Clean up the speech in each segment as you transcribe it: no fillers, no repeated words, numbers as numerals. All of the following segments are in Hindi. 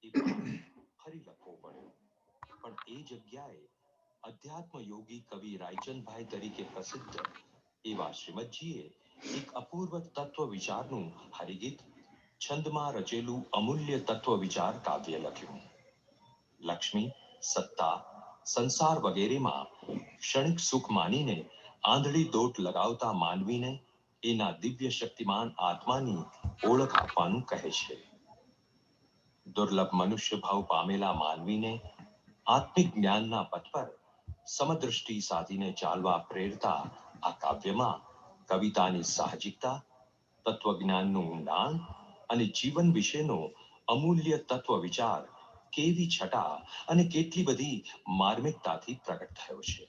એ ભાવ ફરી લખવો પડ્યો. પણ એ જગ્યાએ અધ્યાત્મ યોગી કવિ રાયચંદભાઈ તરીકે પ્રસિદ્ધ એવા શ્રીમદજીએ એક અપૂર્વ તત્વ વિચારનું હરિગીત છંદમાં રચેલું અમૂલ્ય તત્વ વિચાર કાવ્ય લખ્યું. લક્ષ્મી, સત્તા, સંસાર વગેરેમાં ક્ષણિક સુખ માનીને આંધળી દોટ લગાવતા માનવીને એના દિવ્ય શક્તિમાન આત્માની ઓળખ આપવાનું કહે છે. દુર્લભ મનુષ્ય ભાવ પામેલા માનવીને આત્મિક જ્ઞાનના પથ પર સમદ્રષ્ટિ સાધીને ચાલવા પ્રેરતા આ કાવ્યમાં કવિતાની સાહજિકતા, તત્વજ્ઞાનનું ઊંડાણ અને જીવન વિશેનો અમૂલ્ય તત્વ વિચાર કેવી છટા અને કેટલી બધી માર્મિકતાથી પ્રગટ થયો છે.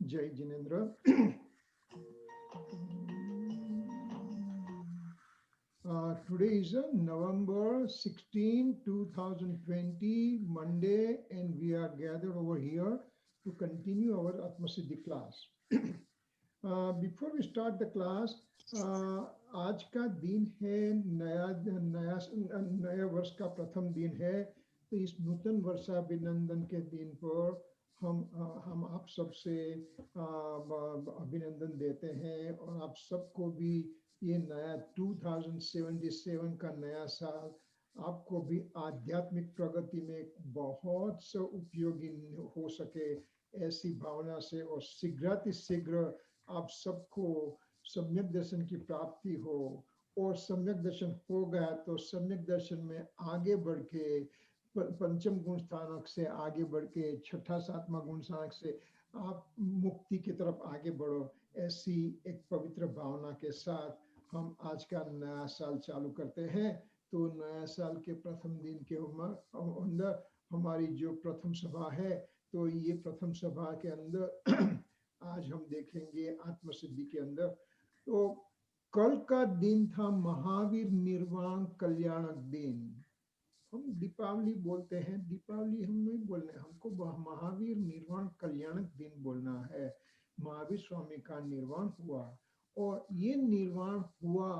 Jai Jinendra. Today is November 16, 2020, Monday, and we are gathered over here to continue our Atmasiddhi class. Before we start the class, आज का दिन है नया नया नया वर्ष का प्रथम दिन है। तो इस नूतन वर्षाभिनंदन के दिन पर हम आप सबसे अभिनंदन देते हैं और आप सबको भी ये नया 2077 का नया साल आपको भी आध्यात्मिक प्रगति में बहुत सा उपयोगी हो सके, ऐसी भावना से और शीघ्र आप सबको सम्यक दर्शन की प्राप्ति हो। और सम्यक दर्शन हो गया तो सम्यक दर्शन में आगे बढ़ के पंचम गुण स्थानक से आगे बढ़ के छठा सातवां गुण स्थानक से आप मुक्ति की तरफ आगे बढ़ो, ऐसी एक पवित्र भावना के साथ हम आज का नया साल चालू करते हैं। तो नया साल के प्रथम दिन के अंदर हमारी जो प्रथम सभा है, तो ये प्रथम सभा के अंदर आज हम देखेंगे आत्मसिद्धि के अंदर। तो कल का दिन था महावीर निर्वाण कल्याणक दिन। हम दीपावली बोलते हैं, दीपावली हम नहीं बोलने, हमको महावीर निर्वाण कल्याणक दिन बोलना है। महावीर स्वामी का निर्वाण हुआ और ये निर्वाण हुआ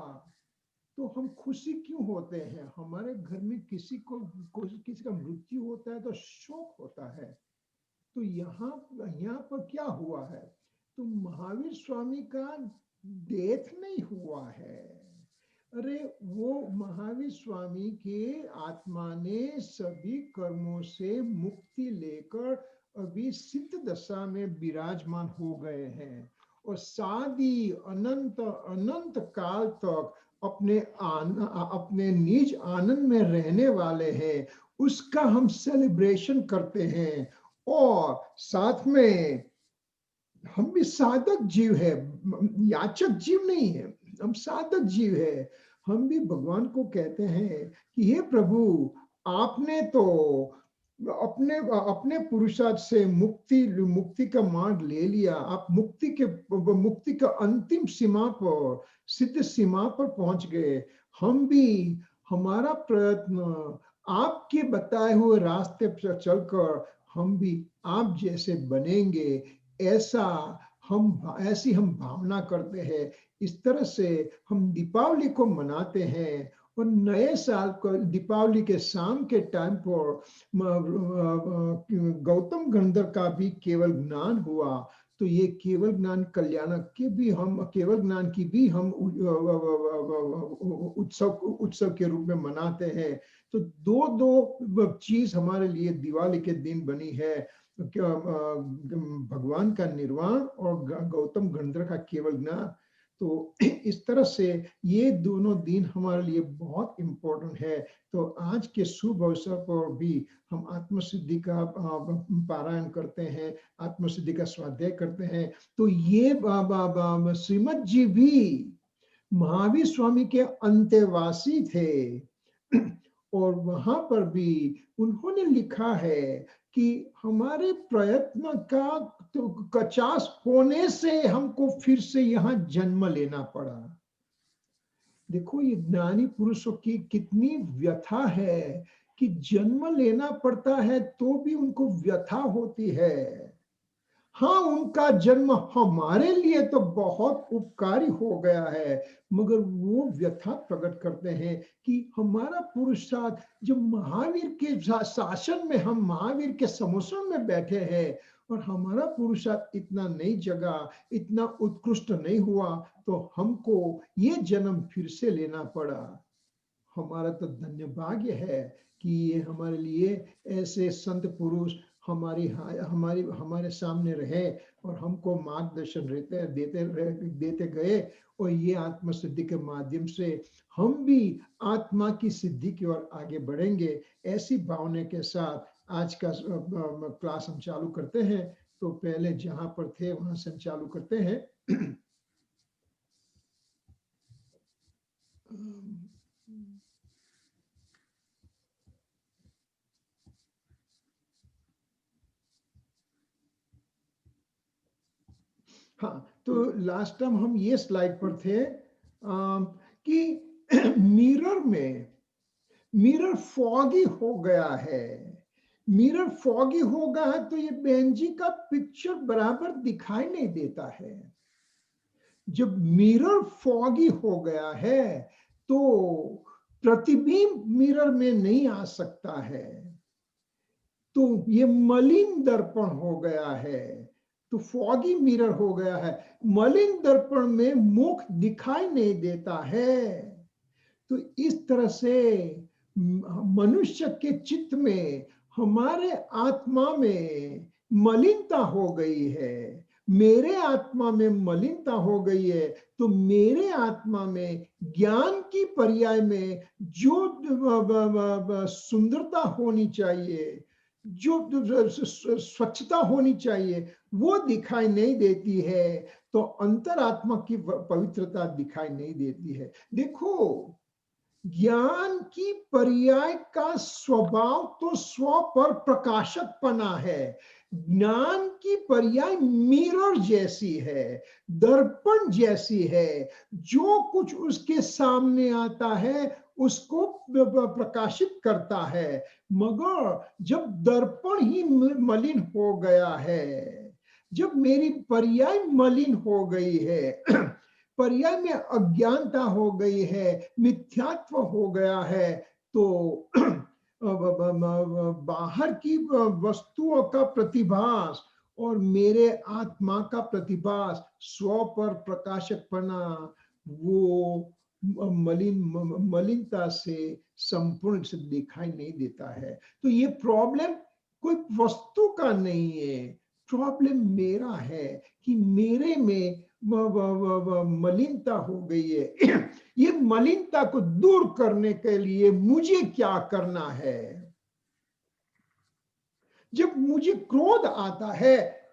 तो हम खुशी क्यों होते हैं? हमारे घर में किसी का मृत्यु होता है तो शोक होता है। तो यहाँ पर क्या हुआ है? तो महावीर स्वामी का डेथ नहीं हुआ है। अरे वो महावीर स्वामी के आत्मा ने सभी कर्मों से मुक्ति लेकर अभी सिद्ध दशा में विराजमान हो गए हैं और सादी अनंत अनंत काल तक अपने निज आनंद में रहने वाले हैं। उसका हम सेलिब्रेशन करते हैं और साथ में हम भी साधक जीव है, याचक जीव नहीं है, हम साधक जीव है। हम भी भगवान को कहते हैं कि हे प्रभु, आपने तो अपने पुरुषार्थ से मुक्ति का मार्ग ले लिया। आप मुक्ति का अंतिम सीमा पर, सिद्ध सीमा पर पहुंच गए। हम भी हमारा प्रयत्न आपके बताए हुए रास्ते पर चलकर हम भी आप जैसे बनेंगे, ऐसी हम भावना करते हैं। इस तरह से हम दीपावली को मनाते हैं और नए साल को दीपावली के शाम के टाइम पर गौतम गंधर का भी केवल ज्ञान हुआ। तो ये केवल ज्ञान कल्याणक के भी हम केवल ज्ञान की भी हम उत्सव के रूप में मनाते हैं। तो दो चीज हमारे लिए दिवाली के दिन बनी है, भगवान का निर्वाण और गौतम गंधर का केवल ज्ञान। तो इस तरह से ये दोनों दिन हमारे लिए बहुत इम्पोर्टेंट है। तो आज के शुभ अवसर पर भी हम आत्मसिद्धि का पारायण करते हैं, आत्मसिद्धि का स्वाध्याय करते हैं। तो ये श्रीमद जी भी महावीर स्वामी के अंतेवासी थे और वहां पर भी उन्होंने लिखा है कि हमारे प्रयत्न का तो कचास होने से हमको फिर से यहाँ जन्म लेना पड़ा। देखो ये ज्ञानी पुरुषों की कितनी व्यथा है कि जन्म लेना पड़ता है तो भी उनको व्यथा होती है। हाँ, उनका जन्म हमारे लिए तो बहुत उपकारी हो गया है, मगर वो व्यथा प्रकट करते हैं कि हमारा पुरुषार्थ, जब महावीर के शासन में हम महावीर के समोसन में बैठे हैं और हमारा पुरुषार्थ इतना नहीं जगा, इतना उत्कृष्ट नहीं हुआ, तो हमको ये जन्म फिर से लेना पड़ा। हमारा तो धन्य भाग्य है कि ये हमारे लिए ऐसे संत पुरुष हमारे सामने रहे और हमको मार्गदर्शन देते गए, और ये आत्म सिद्धि के माध्यम से हम भी आत्मा की सिद्धि की ओर आगे बढ़ेंगे। ऐसी भावना के साथ आज का क्लास हम चालू करते हैं। तो पहले जहां पर थे वहां से हम चालू करते हैं। हाँ, तो लास्ट टाइम हम ये स्लाइड पर थे कि मिरर फॉगी हो गया है। मिरर फॉगी हो गया है तो ये बहन जी का पिक्चर बराबर दिखाई नहीं देता है। जब मिरर फॉगी हो गया है तो प्रतिबिंब मिरर में नहीं आ सकता है, तो ये मलिन दर्पण हो गया है, तो फॉगी मिरर हो गया है। मलिन दर्पण में मुख दिखाई नहीं देता है। तो इस तरह से मनुष्य के चित्त में, हमारे आत्मा में मलिनता हो गई है। मेरे आत्मा में मलिनता हो गई है, तो मेरे आत्मा में ज्ञान की पर्याय में जो सुंदरता होनी चाहिए, जो स्वच्छता होनी चाहिए, वो दिखाई नहीं देती है। तो अंतरात्मा की पवित्रता दिखाई नहीं देती है। देखो, ज्ञान की पर्याय का स्वभाव तो स्व पर प्रकाशकपना है। ज्ञान की पर्याय मिरर जैसी है, दर्पण जैसी है। जो कुछ उसके सामने आता है उसको प्रकाशित करता है। मगर जब दर्पण ही मलिन हो गया है, जब मेरी पर्याय मलिन हो गई है, पर्याय में अज्ञानता हो गई है, मिथ्यात्व हो गया है, तो बाहर की वस्तुओं का प्रतिभास और मेरे आत्मा का प्रतिभास, स्व पर प्रकाशकपना, वो मलिनता से संपूर्ण से दिखाई नहीं देता है। तो ये प्रॉब्लम कोई वस्तु का नहीं है, प्रॉब्लम मेरा है कि मेरे में मलिनता हो गई है। ये मलिनता को दूर करने के लिए मुझे क्या करना है? जब मुझे क्रोध आता है,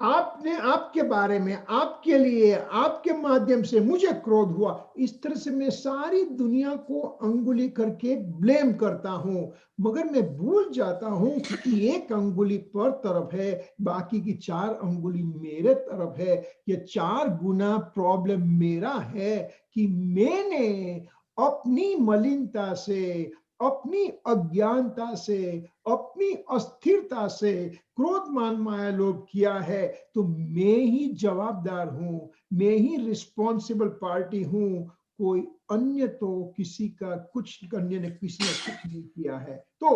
आपने, आपके बारे में, आपके लिए, आपके माध्यम से मुझे क्रोध हुआ, इस तरह से मैं सारी दुनिया को अंगुली करके ब्लेम करता हूं, मगर मैं भूल जाता हूं कि एक अंगुली पर तरफ है, बाकी की 4 अंगुली मेरे तरफ है। ये 4 गुना प्रॉब्लम मेरा है कि मैंने अपनी मलिनता से, अपनी अज्ञानता से, अपनी अस्थिरता से क्रोध मान माया लोभ किया है। तो मैं ही जवाबदार हूं, मैं ही रिस्पॉन्सिबल पार्टी हूं। कोई अन्य तो किसी का कुछ, अन्य ने किसी ने कुछ नहीं किया है। तो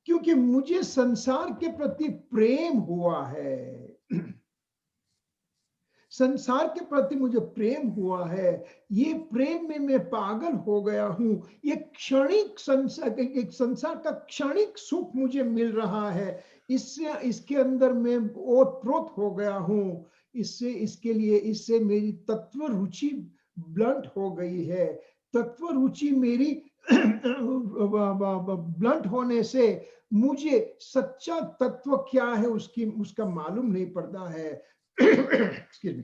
क्योंकि मुझे संसार के प्रति प्रेम हुआ है, संसार के प्रति मुझे प्रेम हुआ है, ये प्रेम में मैं पागल हो गया हूं। ये क्षणिक संसार, एक संसार का क्षणिक सुख मुझे मिल रहा है, इससे, इसके अंदर मैं ओतप्रोत हो गया हूं। इससे, इसके लिए, इससे मेरी तत्व रुचि ब्लंट हो गई है। तत्व रुचि मेरी ब्लंट होने से मुझे सच्चा तत्व क्या है उसका मालूम नहीं पड़ता है। Excuse me.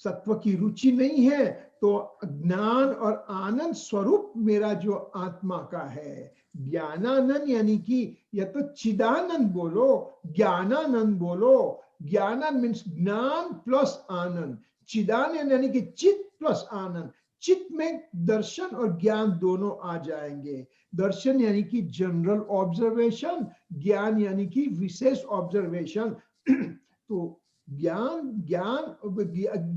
सत्व की रुचि नहीं है, तो ज्ञान और आनंद स्वरूप मेरा जो आत्मा का है, ज्ञानानंद, यानी कि या तो चिदानंद बोलो, ज्ञानानंद बोलो। ज्ञानानंद मीन्स ज्ञान प्लस आनंद, चिदानंद यानी कि चित प्लस आनंद। चित में दर्शन और ज्ञान दोनों आ जाएंगे। दर्शन यानी कि जनरल ऑब्जर्वेशन, ज्ञान यानी कि विशेष ऑब्जर्वेशन। तो ज्ञान ज्ञान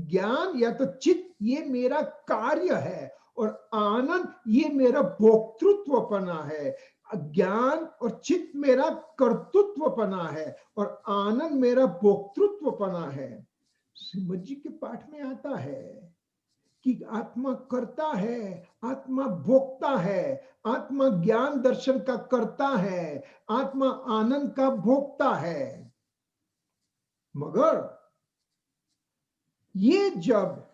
ज्ञान या तो चित्त ये मेरा कार्य है, और आनंद ये मेरा भोक्तृत्वपना है। ज्ञान और चित्त मेरा कर्तृत्वपना है, और आनंद मेरा भोक्तृत्वपना है। श्रीमद जी के पाठ में आता है कि आत्मा करता है, आत्मा भोक्ता है, आत्मा ज्ञान दर्शन का करता है, आत्मा आनंद का भोक्ता है। मगर ये जब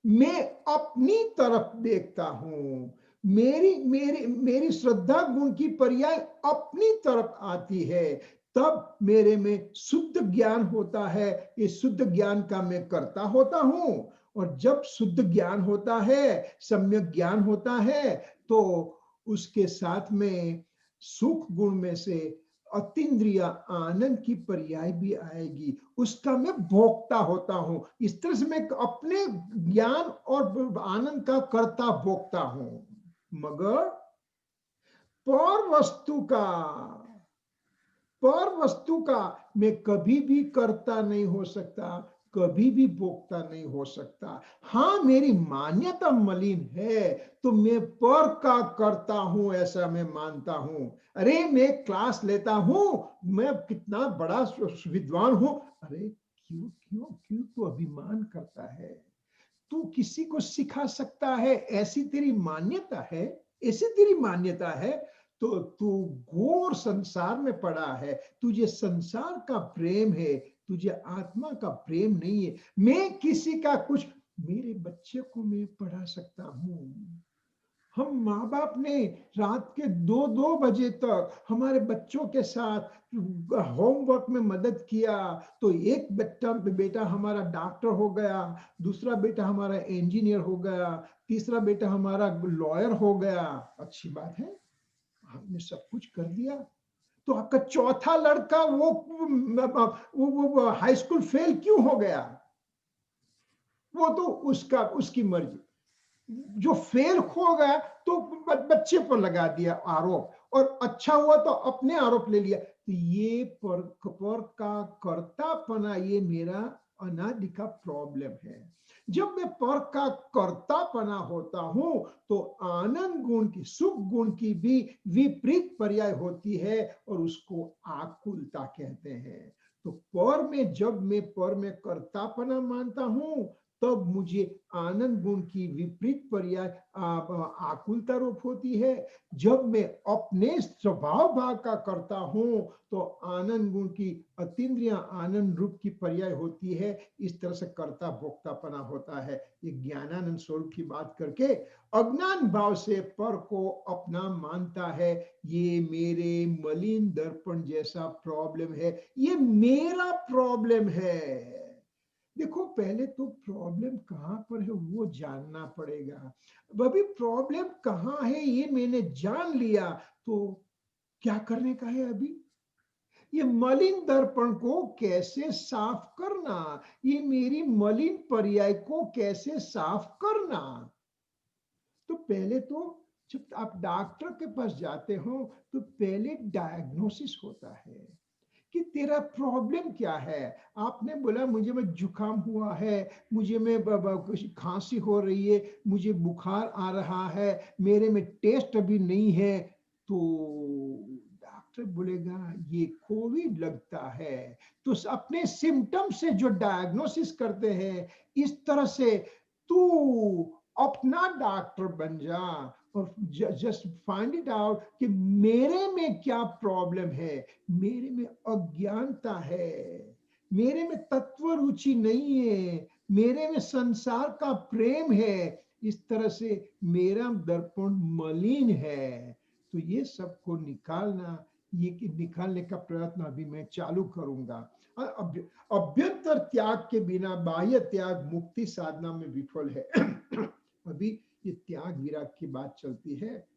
मैं अपनी तरफ देखता हूं, मेरी मेरी मेरी श्रद्धा गुण की पर्याय अपनी तरफ आती है, तब मेरे में शुद्ध ज्ञान होता है। ये शुद्ध ज्ञान का मैं करता होता हूं। और जब शुद्ध ज्ञान होता है, सम्यक ज्ञान होता है, तो उसके साथ में सुख गुण में से अतीन्द्रिय आनंद की पर्याय भी आएगी, उसका मैं भोक्ता होता हूं। इस तरह से मैं अपने ज्ञान और आनंद का कर्ता भोक्ता हूं। मगर पर वस्तु का पर वस्तु का मैं कभी भी कर्ता नहीं हो सकता, कभी भी भोक्ता नहीं हो सकता। हाँ, मेरी मान्यता मलिन है, तो मैं पर का करता हूं, ऐसा मैं मानता हूं। अरे मैं क्लास लेता हूं, मैं कितना बड़ा विद्वान हूं। अरे क्यों क्यों क्यों तू अभिमान करता है? तू किसी को सिखा सकता है, ऐसी तेरी मान्यता है, ऐसी तेरी मान्यता है। तो तू घोर संसार में पड़ा है, तुझे संसार का प्रेम है, तुझे आत्मा का प्रेम नहीं है। मैं किसी का कुछ, मेरे बच्चे को मैं पढ़ा सकता हूं। हम माँ बाप ने रात के 2-2 बजे तक हमारे बच्चों के साथ होमवर्क में मदद किया, तो एक बेटा हमारा डॉक्टर हो गया, दूसरा बेटा हमारा इंजीनियर हो गया, तीसरा बेटा हमारा लॉयर हो गया। अच्छी बात है, हमने सब कुछ कर दिया। तो आपका चौथा लड़का वो हाई स्कूल फेल क्यों हो गया? वो तो उसकी मर्जी। जो फेल हो गया तो बच्चे पर लगा दिया आरोप, और अच्छा हुआ तो अपने आरोप ले लिया। तो ये पर का कर्तापना, ये मेरा अनादि का प्रॉब्लम है। जब मैं पर का कर्तापना होता हूं, तो आनंद गुण की, सुख गुण की भी विपरीत पर्याय होती है, और उसको आकुलता कहते हैं। तो पर में, जब मैं पर में कर्तापना मानता हूं, तब मुझे आनंद गुण की विपरीत पर्याय आकुलता रूप होती है। जब मैं अपने स्वभाव भाव का करता हूं, तो आनंद गुण की अतीन्द्रिय आनंद रूप की पर्याय होती है। इस तरह से कर्ता भोक्तापना होता है। ये ज्ञानानंद स्वरूप की बात करके अज्ञान भाव से पर को अपना मानता है। ये मेरे मलिन दर्पण जैसा प्रॉब्लम है, ये मेरा प्रॉब्लम है। देखो, पहले तो प्रॉब्लम कहां पर है वो जानना पड़ेगा। अभी प्रॉब्लम कहां है ये मैंने जान लिया, तो क्या करने का है अभी? ये मलिन दर्पण को कैसे साफ करना, ये मेरी मलिन पर्याय को कैसे साफ करना। तो पहले तो जब आप डॉक्टर के पास जाते हो, तो पहले डायग्नोसिस होता है कि तेरा प्रॉब्लम क्या है। आपने बोला मुझे में जुकाम हुआ है, मुझे में कुछ खांसी हो रही है, मुझे बुखार आ रहा है, मेरे में टेस्ट अभी नहीं है, तो डॉक्टर बोलेगा ये कोविड लगता है। तो अपने सिम्टम से जो डायग्नोसिस करते हैं, इस तरह से तू अपना डॉक्टर बन जा, और जस्ट फाइंड इट आउट कि मेरे में क्या प्रॉब्लम है। मेरे में अज्ञानता है, मेरे में तत्व रुचि नहीं है, मेरे में संसार का प्रेम है। इस तरह से मेरा दर्पण मलिन है। तो ये सबको निकालना, ये निकालने का प्रयत्न अभी मैं चालू करूंगा। अभ्यंतर त्याग के बिना बाह्य त्याग मुक्ति साधना में विफल है। अभी ये त्याग विराग की बात चलती है।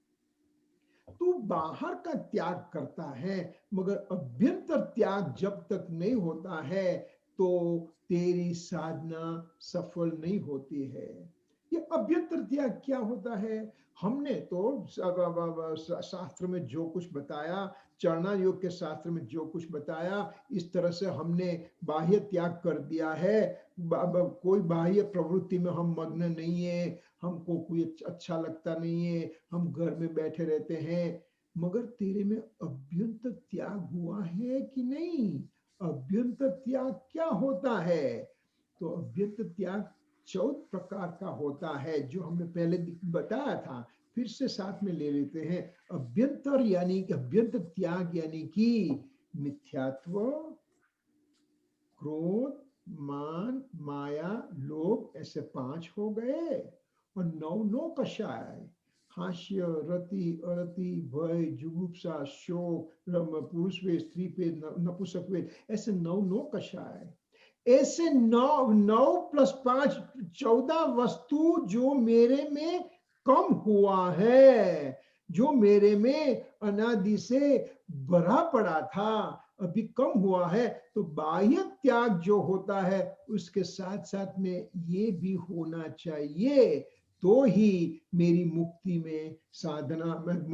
तू बाहर का त्याग करता है, मगर अभ्यंतर त्याग जब तक नहीं होता है, तो तेरी साधना सफल नहीं होती है। ये अभ्यंतर त्याग क्या होता है? हमने तो शास्त्र में जो कुछ बताया, चरना योग के शास्त्र में जो कुछ बताया, इस तरह से हमने बाह्य त्याग कर दिया है। कोई बाह्य प्रवृत्ति में हम मग्न नहीं है, हमको कोई अच्छा लगता नहीं है, हम घर में बैठे रहते हैं। मगर तेरे में अभ्यंतर त्याग हुआ है कि नहीं? अभ्यंतर त्याग क्या होता है? तो अभ्यंतर त्याग 14 प्रकार का होता है, जो हमने पहले बताया था। फिर से साथ में ले लेते हैं। अभ्यंतर यानी कि अभ्यंतर त्याग यानी कि मिथ्यात्व, क्रोध, मान, माया, लोभ, ऐसे 5 हो गए। और 9 कषाय, हास्य, रति, अरति, भय, जुगुप्सा, शोक, पुरुष वेश, स्त्री वेश, नपुंसक वेश, ऐसे 9 कषाय। ऐसे 9 प्लस 5 14 वस्तु जो मेरे में कम हुआ है, जो मेरे में अनादि से भरा पड़ा था, अभी कम हुआ है। तो बाह्य त्याग जो होता है उसके साथ साथ में ये भी होना चाहिए, तो ही मेरी मुक्ति में साधना में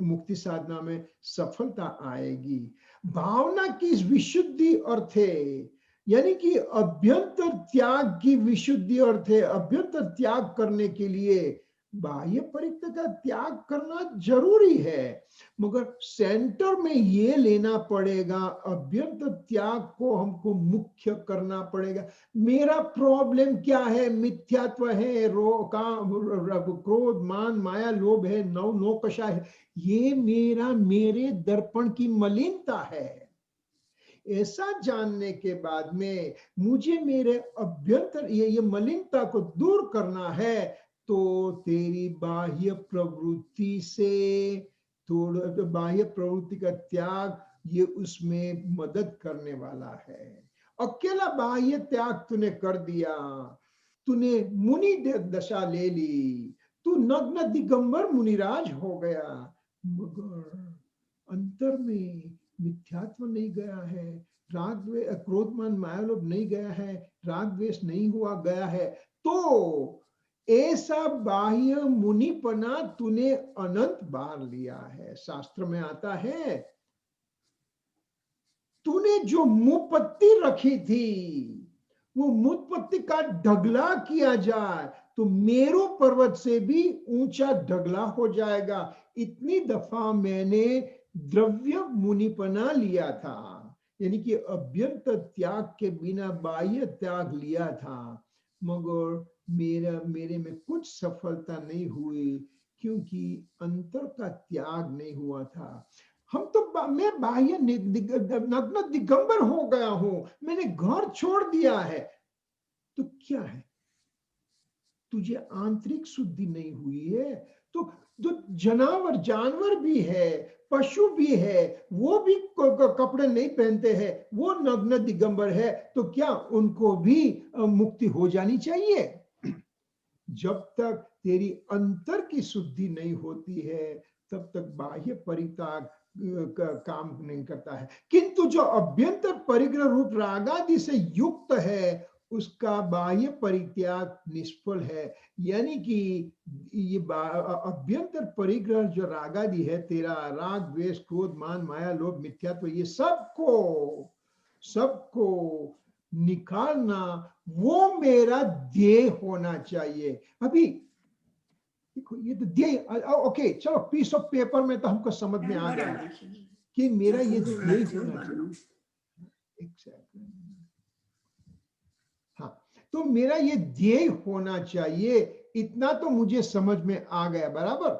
मुक्ति साधना में सफलता आएगी। भावना की विशुद्धि अर्थ है, यानी कि अभ्यंतर त्याग की विशुद्धि अर्थ है। अभ्यंतर त्याग करने के लिए बाह्य परित्याग का त्याग करना जरूरी है, मगर सेंटर में ये लेना पड़ेगा, अभ्यंतर त्याग को हमको मुख्य करना पड़ेगा। मेरा प्रॉब्लम क्या है? मिथ्यात्व है, क्रोध, मान, माया, लोभ है, 9 कषाय है। ये मेरे दर्पण की मलिनता है। ऐसा जानने के बाद में मुझे मेरे अभ्यंतर ये मलिनता को दूर करना है, तो तेरी बाह्य प्रवृत्ति से थोड़ा बाह्य प्रवृत्ति का त्याग ये उसमें मदद करने वाला है। अकेला बाह्य त्याग तूने कर दिया, तूने मुनि दशा ले ली, तू नग्न दिगंबर मुनिराज हो गया, मगर अंतर में मिथ्यात्व नहीं गया है, राग द्वेष, क्रोध, मान, माया, लोभ नहीं गया है, राग द्वेष नहीं हुआ गया है। तो ऐसा बाह्य मुनिपना तूने अनंत बार लिया है। शास्त्र में आता है, तूने जो मुपत्ति रखी थी, वो मुपत्ति का ढगला किया जाए तो मेरू पर्वत से भी ऊंचा ढगला हो जाएगा। इतनी दफा मैंने द्रव्य मुनिपना लिया था, यानी कि अभ्यंतर त्याग के बिना बाह्य त्याग लिया था, मगर मेरे में कुछ सफलता नहीं हुई, क्योंकि अंतर का त्याग नहीं हुआ था। मैं बाह्य नग्न दिगंबर हो गया हूं, मैंने घर छोड़ दिया है, तो क्या है? तुझे आंतरिक शुद्धि नहीं हुई है। तो जो जानवर भी है, पशु भी है, वो भी कपड़े नहीं पहनते हैं, वो नग्न दिगंबर है, तो क्या उनको भी मुक्ति हो जानी चाहिए? जब तक तेरी अंतर की शुद्धि नहीं होती है, तब तक बाह्य परित्याग काम नहीं करता है। किंतु जो अभ्यंतर परिग्रह रूप रागादि से युक्त है, उसका बाह्य परित्याग निष्फल है। यानी कि ये अभ्यंतर परिग्रह जो रागादि है, तेरा राग, द्वेष, क्रोध, मान, माया, लोभ, मिथ्यात्व, ये सबको निकालना, वो मेरा ध्येय होना चाहिए। अभी देखो, ये तो ध्येय, ओके चलो, पीस ऑफ पेपर में तो हमको समझ में आ गया कि मेरा ये ध्येय होना चाहिए। हाँ, तो मेरा ये ध्येय होना चाहिए, इतना तो मुझे समझ में आ गया, बराबर।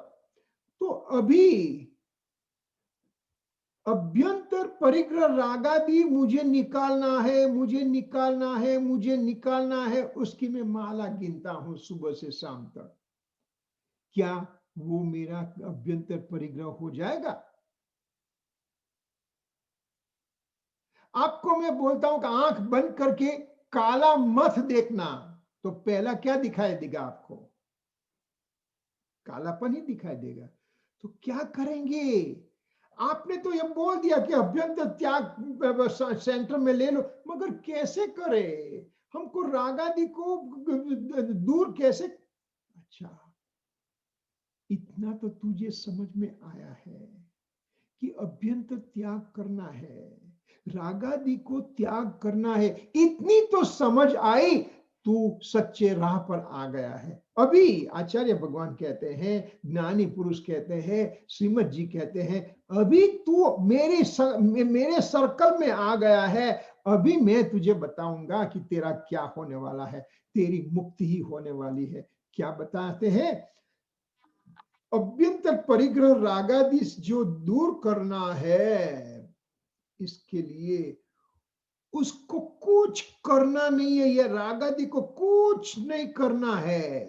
तो अभी अभ्यंतर परिग्रह रागादि मुझे निकालना है, उसकी मैं माला गिनता हूं सुबह से शाम तक। क्या वो मेरा अभ्यंतर परिग्रह हो जाएगा? आपको मैं बोलता हूं कि आंख बंद करके काला मथ देखना, तो पहला क्या दिखाई देगा आपको? कालापन ही दिखाई देगा। तो क्या करेंगे? आपने तो ये बोल दिया कि अभ्यंतर त्याग सेंटर में ले लो, मगर कैसे करें? हमको रागादि को दूर कैसे? अच्छा, इतना तो तुझे समझ में आया है कि अभ्यंतर त्याग करना है, रागादि को त्याग करना है, इतनी तो समझ आई, तू सच्चे राह पर आ गया है। अभी आचार्य भगवान कहते हैं, ज्ञानी पुरुष कहते हैं, श्रीमद जी कहते हैं, अभी तू मेरे सर्कल में आ गया है, अभी मैं तुझे बताऊंगा कि तेरा क्या होने वाला है, तेरी मुक्ति ही होने वाली है। क्या बताते हैं? अभ्यंतर परिग्रह रागादि जो दूर करना है, इसके लिए उसको कुछ करना नहीं है, या रागादि को कुछ नहीं करना है।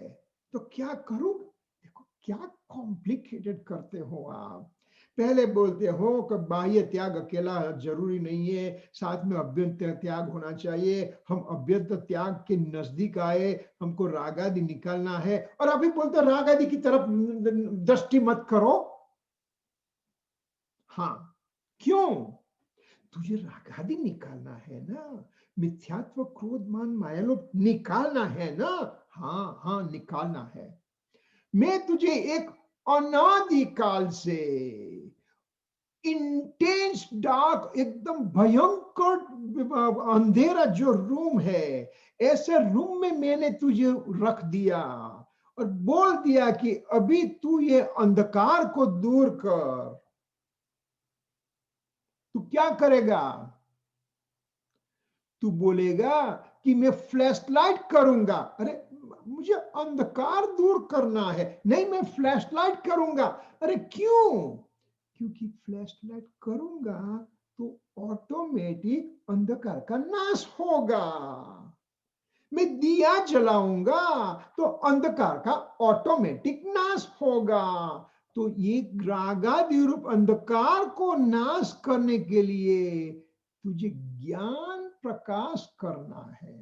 तो क्या करूं? देखो क्या कॉम्प्लिकेटेड करते हो आप। पहले बोलते हो कि बाह्य त्याग अकेला जरूरी नहीं है, साथ में अभ्यंतर त्याग होना चाहिए। हम अभ्यंतर त्याग के नजदीक आए, हमको रागादि निकालना है, और अभी बोलते रागादि की तरफ दृष्टि मत करो। हाँ, क्यों? तुझे रागादि निकालना है ना, मिथ्यात्व क्रोध मान माया लोभ निकालना है ना। हाँ हाँ, निकालना है। मैं तुझे एक अनादिकाल से इंटेंस डार्क, एकदम भयंकर अंधेरा जो रूम है, ऐसे रूम में मैंने तुझे रख दिया और बोल दिया कि अभी तू ये अंधकार को दूर कर। तू क्या करेगा? तू बोलेगा कि मैं फ्लैश लाइट करूंगा। अरे मुझे अंधकार दूर करना है, नहीं मैं फ्लैश लाइट करूंगा। अरे क्यों? क्योंकि फ्लैश लाइट करूंगा तो ऑटोमेटिक अंधकार का नाश होगा। मैं दिया जलाऊंगा तो अंधकार का ऑटोमेटिक नाश होगा। तो ये रागादि रूप अंधकार को नाश करने के लिए तुझे ज्ञान प्रकाश करना है।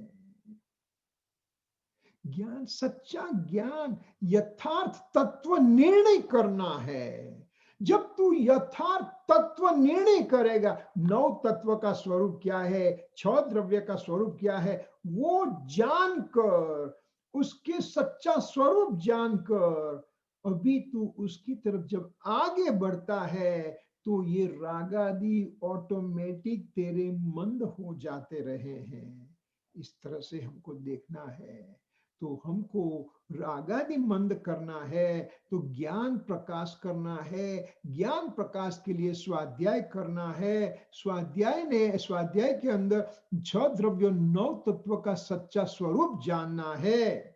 ज्ञान, सच्चा ज्ञान, यथार्थ तत्व निर्णय करना है। जब तू यथार्थ तत्व निर्णय करेगा, नौ तत्व का स्वरूप क्या है, छह द्रव्य का स्वरूप क्या है, वो जानकर, उसके सच्चा स्वरूप जानकर, अभी तू उसकी तरफ जब आगे बढ़ता है, तो ये रागादि ऑटोमेटिक तेरे मंद हो जाते रहे हैं। इस तरह से हमको देखना है। तो हमको रागादि मंद करना है, तो ज्ञान प्रकाश करना है। ज्ञान प्रकाश के लिए स्वाध्याय करना है। स्वाध्याय के अंदर छह द्रव्य नौ तत्व का सच्चा स्वरूप जानना है।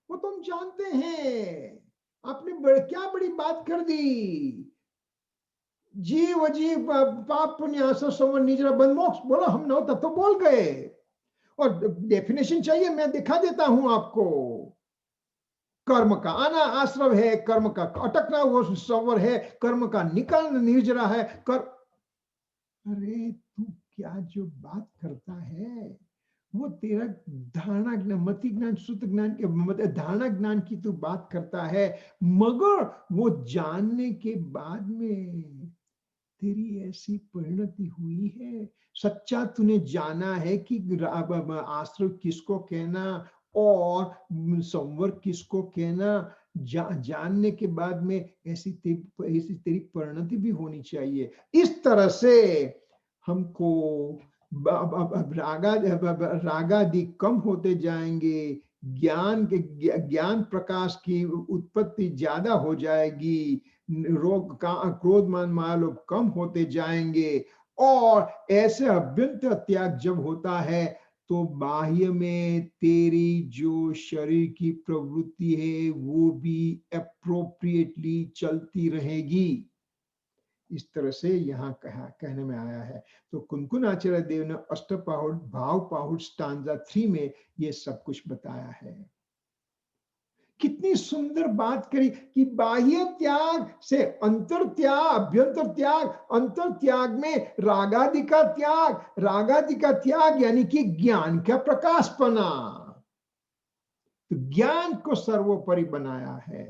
वो तुम जानते हैं। आपने क्या बड़ी बात कर दी। जीव अजीब पाप पुण्य संवर निजरा बंध मोक्ष बोला, हम नौ तत्व बोल गए। और डेफिनेशन चाहिए, मैं दिखा देता हूं आपको। कर्म का आना आश्रव है, कर्म का अटकना वो संवर है, कर्म का निकलना निर्जरा है। अरे तू क्या जो बात करता है, वो तेरा धारणा ज्ञान, मति ज्ञान, श्रुत ज्ञान के धारणा ज्ञान की तू बात करता है। मगर वो जानने के बाद में तेरी ऐसी परिणति हुई है, सच्चा तूने जाना है कि आश्रव किसको कहना और संवर किसको कहना। जानने के बाद में ऐसी तेरी परिणति भी होनी चाहिए। इस तरह से हमको रागादि कम होते जाएंगे, ज्ञान प्रकाश की उत्पत्ति ज्यादा हो जाएगी, रोग का क्रोध मान माया लोभ कम होते जाएंगे। और ऐसे अभ्यंतर त्याग जब होता है, तो बाह्य में तेरी जो शरीर की प्रवृत्ति है वो भी अप्रोप्रिएटली चलती रहेगी। इस तरह से यहाँ कहने में आया है। तो कुनकुन आचार्य देव ने अष्टपाहुड़ भाव पाहुड़ स्टांजा 3 में ये सब कुछ बताया है। कितनी सुंदर बात करी कि बाह्य त्याग से अंतर त्याग, अभ्यंतर त्याग, अंतर त्याग में रागादि का त्याग, रागादि का त्याग यानी कि ज्ञान का प्रकाशपना। तो ज्ञान को सर्वोपरि बनाया है।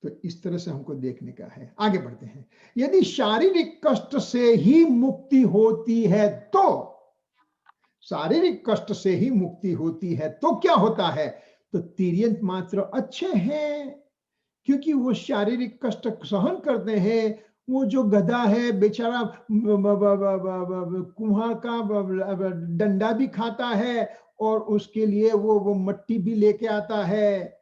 तो इस तरह से हमको देखने का है। आगे बढ़ते हैं। यदि शारीरिक कष्ट से ही मुक्ति होती है, तो शारीरिक कष्ट से ही मुक्ति होती है तो क्या होता है? तो तिर्यंत मात्र अच्छे हैं, क्योंकि वो शारीरिक कष्ट सहन करते हैं। वो जो गधा है बेचारा कुम्हार का डंडा भी खाता है, और उसके लिए वो मट्टी भी लेके आता है,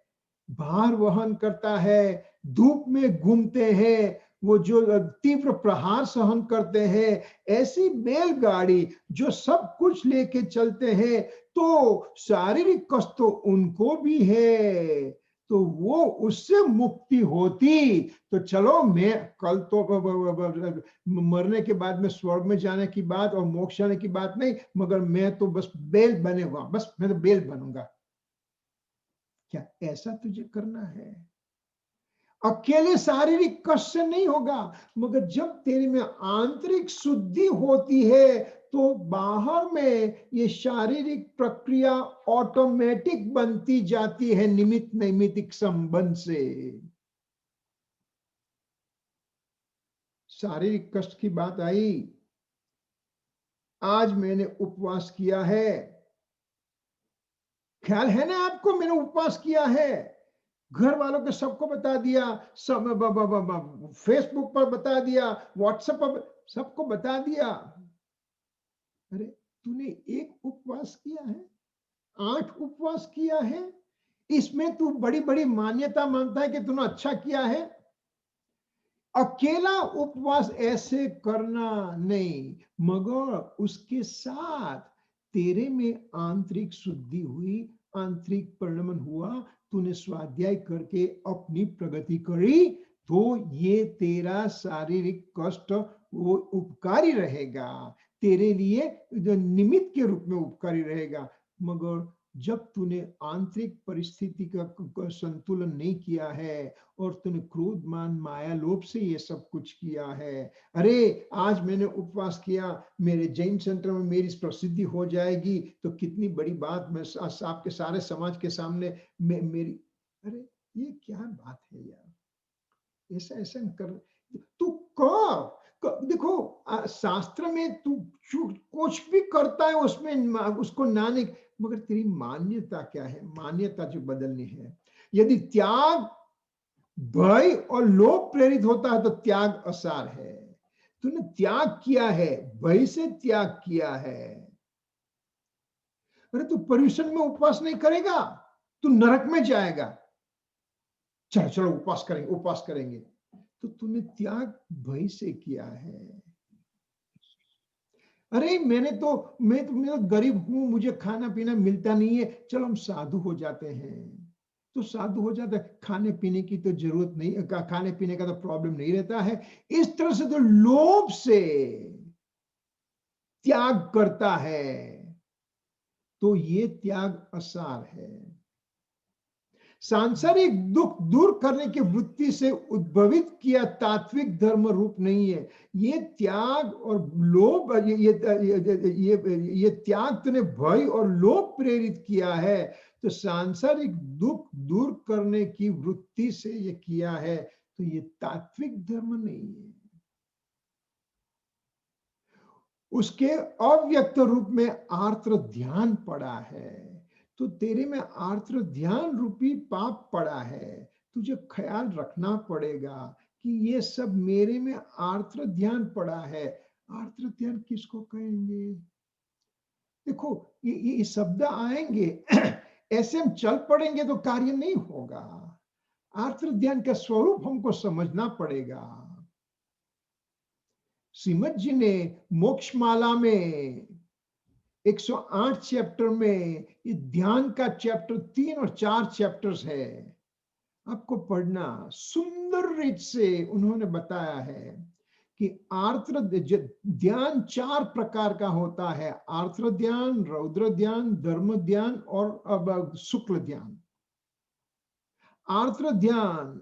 भार वहन करता है, धूप में घूमते हैं, वो जो तीव्र प्रहार सहन करते हैं। ऐसी बैलगाड़ी जो सब कुछ लेके चलते हैं, तो शारीरिक कष्ट तो उनको भी है। तो वो उससे मुक्ति होती तो चलो, मैं कल तो मरने के बाद में स्वर्ग में जाने की बात और मोक्ष जाने की बात नहीं, मगर मैं तो बस बैल बनेगा, बस मैं तो बैल बनूंगा। क्या ऐसा तुझे करना है? अकेले शारीरिक कष्ट से नहीं होगा, मगर जब तेरे में आंतरिक शुद्धि होती है, तो बाहर में ये शारीरिक प्रक्रिया ऑटोमेटिक बनती जाती है, निमित्त नैमित्तिक संबंध से। शारीरिक कष्ट की बात आई, आज मैंने उपवास किया है, ख्याल है ना आपको, मैंने उपवास किया है, घर वालों के सबको बता दिया, सब फेसबुक पर बता दिया, व्हाट्सएप पर सबको बता दिया। अरे तूने एक उपवास किया है, 8 उपवास किया है, इसमें तू बड़ी बड़ी मान्यता मानता है कि तूने अच्छा किया है। अकेला उपवास ऐसे करना नहीं, मगर उसके साथ तेरे में आंतरिक शुद्धि हुई, आंतरिक परिणमन हुआ, तूने स्वाध्याय करके अपनी प्रगति करी, तो ये तेरा शारीरिक कष्ट वो उपकारी रहेगा, तेरे लिए जो निमित्त के रूप में उपकारी रहेगा। मगर जब तूने आंतरिक परिस्थिति का संतुलन नहीं किया है, और तूने क्रोध मान माया लोभ से ये सब कुछ किया है, अरे आज मैंने उपवास किया, मेरे जैन सेंटर में मेरी प्रसिद्धि हो जाएगी, तो कितनी बड़ी बात, मैं आपके सारे समाज के सामने मेरी, अरे ये क्या बात है यार, ऐसा ऐसा कर, तू देखो शास्त्र में तू कुछ भी करता है उसमें उसको ना नहीं, मगर तेरी मान्यता क्या है, मान्यता जो बदलनी है। यदि त्याग भय और लोभ प्रेरित होता है तो त्याग असार है। तूने त्याग किया है, भय से त्याग किया है। अरे तू पर्यूषण में उपवास नहीं करेगा, तू नरक में जाएगा। चलो चलो उपवास करेंगे, उपवास करेंगे, तो तूने त्याग भय से किया है। अरे मैं तो गरीब हूं, मुझे खाना पीना मिलता नहीं है, चलो हम साधु हो जाते हैं, तो साधु हो जाता है, खाने पीने की तो जरूरत नहीं, खाने पीने का तो प्रॉब्लम नहीं रहता है। इस तरह से तो लोभ से त्याग करता है, तो ये त्याग असार है। सांसारिक दुख दूर करने की वृत्ति से उद्भवित किया तात्विक धर्म रूप नहीं है। ये त्याग और लोभ, ये त्याग तूने भय और लोभ प्रेरित किया है, तो सांसारिक दुख दूर करने की वृत्ति से ये किया है, तो ये तात्विक धर्म नहीं है। उसके अव्यक्त रूप में आर्त्र ध्यान पड़ा है, तो तेरे में आर्त्र ध्यान रूपी पाप पड़ा है। तुझे ख्याल रखना पड़ेगा कि ये सब मेरे में आर्त्र ध्यान पड़ा है। आर्त्र ध्यान किसको कहेंगे? देखो ये शब्द आएंगे ऐसे हम चल पड़ेंगे तो कार्य नहीं होगा। आर्त्र ध्यान का स्वरूप हमको समझना पड़ेगा। श्रीमद जी ने मोक्षमाला में 108 चैप्टर में ये ध्यान का चैप्टर 3 और 4 चैप्टर्स है, आपको पढ़ना। सुंदर रीत से उन्होंने बताया है कि आर्द्र ध्यान 4 प्रकार का होता है: आर्द्र ध्यान, रौद्र ध्यान, धर्म ध्यान और अब शुक्ल ध्यान। आर्द्र ध्यान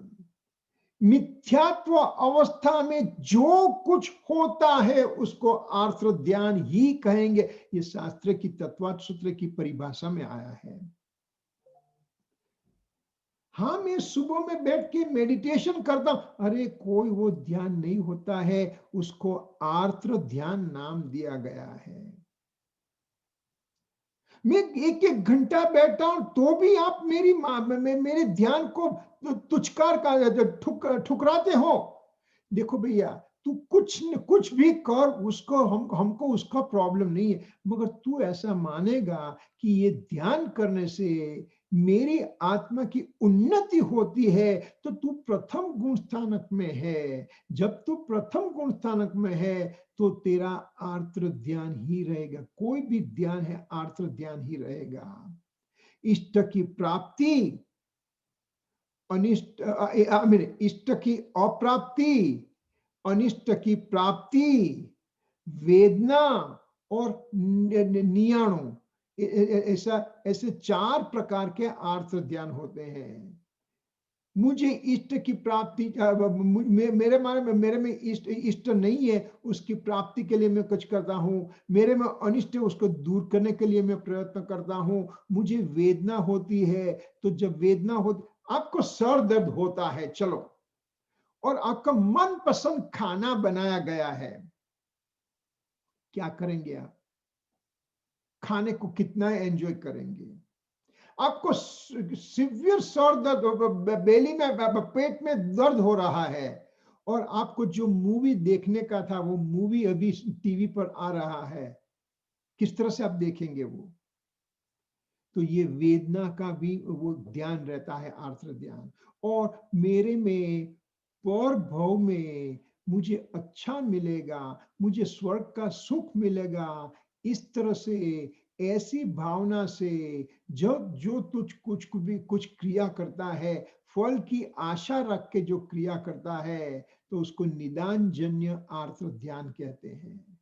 मिथ्यात्व अवस्था में जो कुछ होता है उसको आर्द्र ध्यान ही कहेंगे। ये शास्त्र की तत्वार्थ सूत्र की परिभाषा में आया है। हाँ, मैं सुबह में बैठ के मेडिटेशन करता हूं, अरे कोई वो ध्यान नहीं होता है, उसको आर्द्र ध्यान नाम दिया गया है। मैं 1-1 घंटा बैठा हूं तो भी आप मेरे ध्यान को तुचकार का ठुकराते हो। देखो भैया, तू कुछ भी कर, उसको हमको उसका प्रॉब्लम नहीं है, मगर तू ऐसा मानेगा कि ये ध्यान करने से मेरी आत्मा की उन्नति होती है, तो तू प्रथम गुण स्थानक में है। जब तू प्रथम गुण स्थानक में है तो तेरा आर्त्र ध्यान ही रहेगा। कोई भी ध्यान है, आर्त्र ध्यान ही रहेगा। इष्ट की प्राप्ति, अनिष्ट इष्ट की अप्राप्ति, अनिष्ट की प्राप्ति, वेदना और नियाणु, ऐसा ऐसे 4 प्रकार के आर्थ ध्यान होते हैं। मुझे इष्ट की प्राप्ति, मेरे में इष्ट नहीं है, उसकी प्राप्ति के लिए मैं कुछ करता हूँ। मेरे में अनिष्ट है, उसको दूर करने के लिए मैं प्रयत्न करता हूँ। मुझे वेदना होती है, तो जब वेदना होती, आपको सर दर्द होता है, चलो, और आपका मनपसंद खाना बनाया गया है, क्या करेंगे आप? खाने को कितना एंजॉय करेंगे? आपको सिवियर सर दर्द, बेली में, पेट में दर्द हो रहा है, और आपको जो मूवी देखने का था वो मूवी अभी टीवी पर आ रहा है, किस तरह से आप देखेंगे वो? तो ये वेदना का भी वो ध्यान रहता है, आर्द्र ध्यान। और मेरे में पर भव में मुझे अच्छा मिलेगा, मुझे स्वर्ग का सुख मिलेगा, इस तरह से, ऐसी भावना से, जब जो तुझ कुछ क्रिया करता है, फल की आशा रख के जो क्रिया करता है, तो उसको निदान जन्य आर्द्र ध्यान कहते हैं।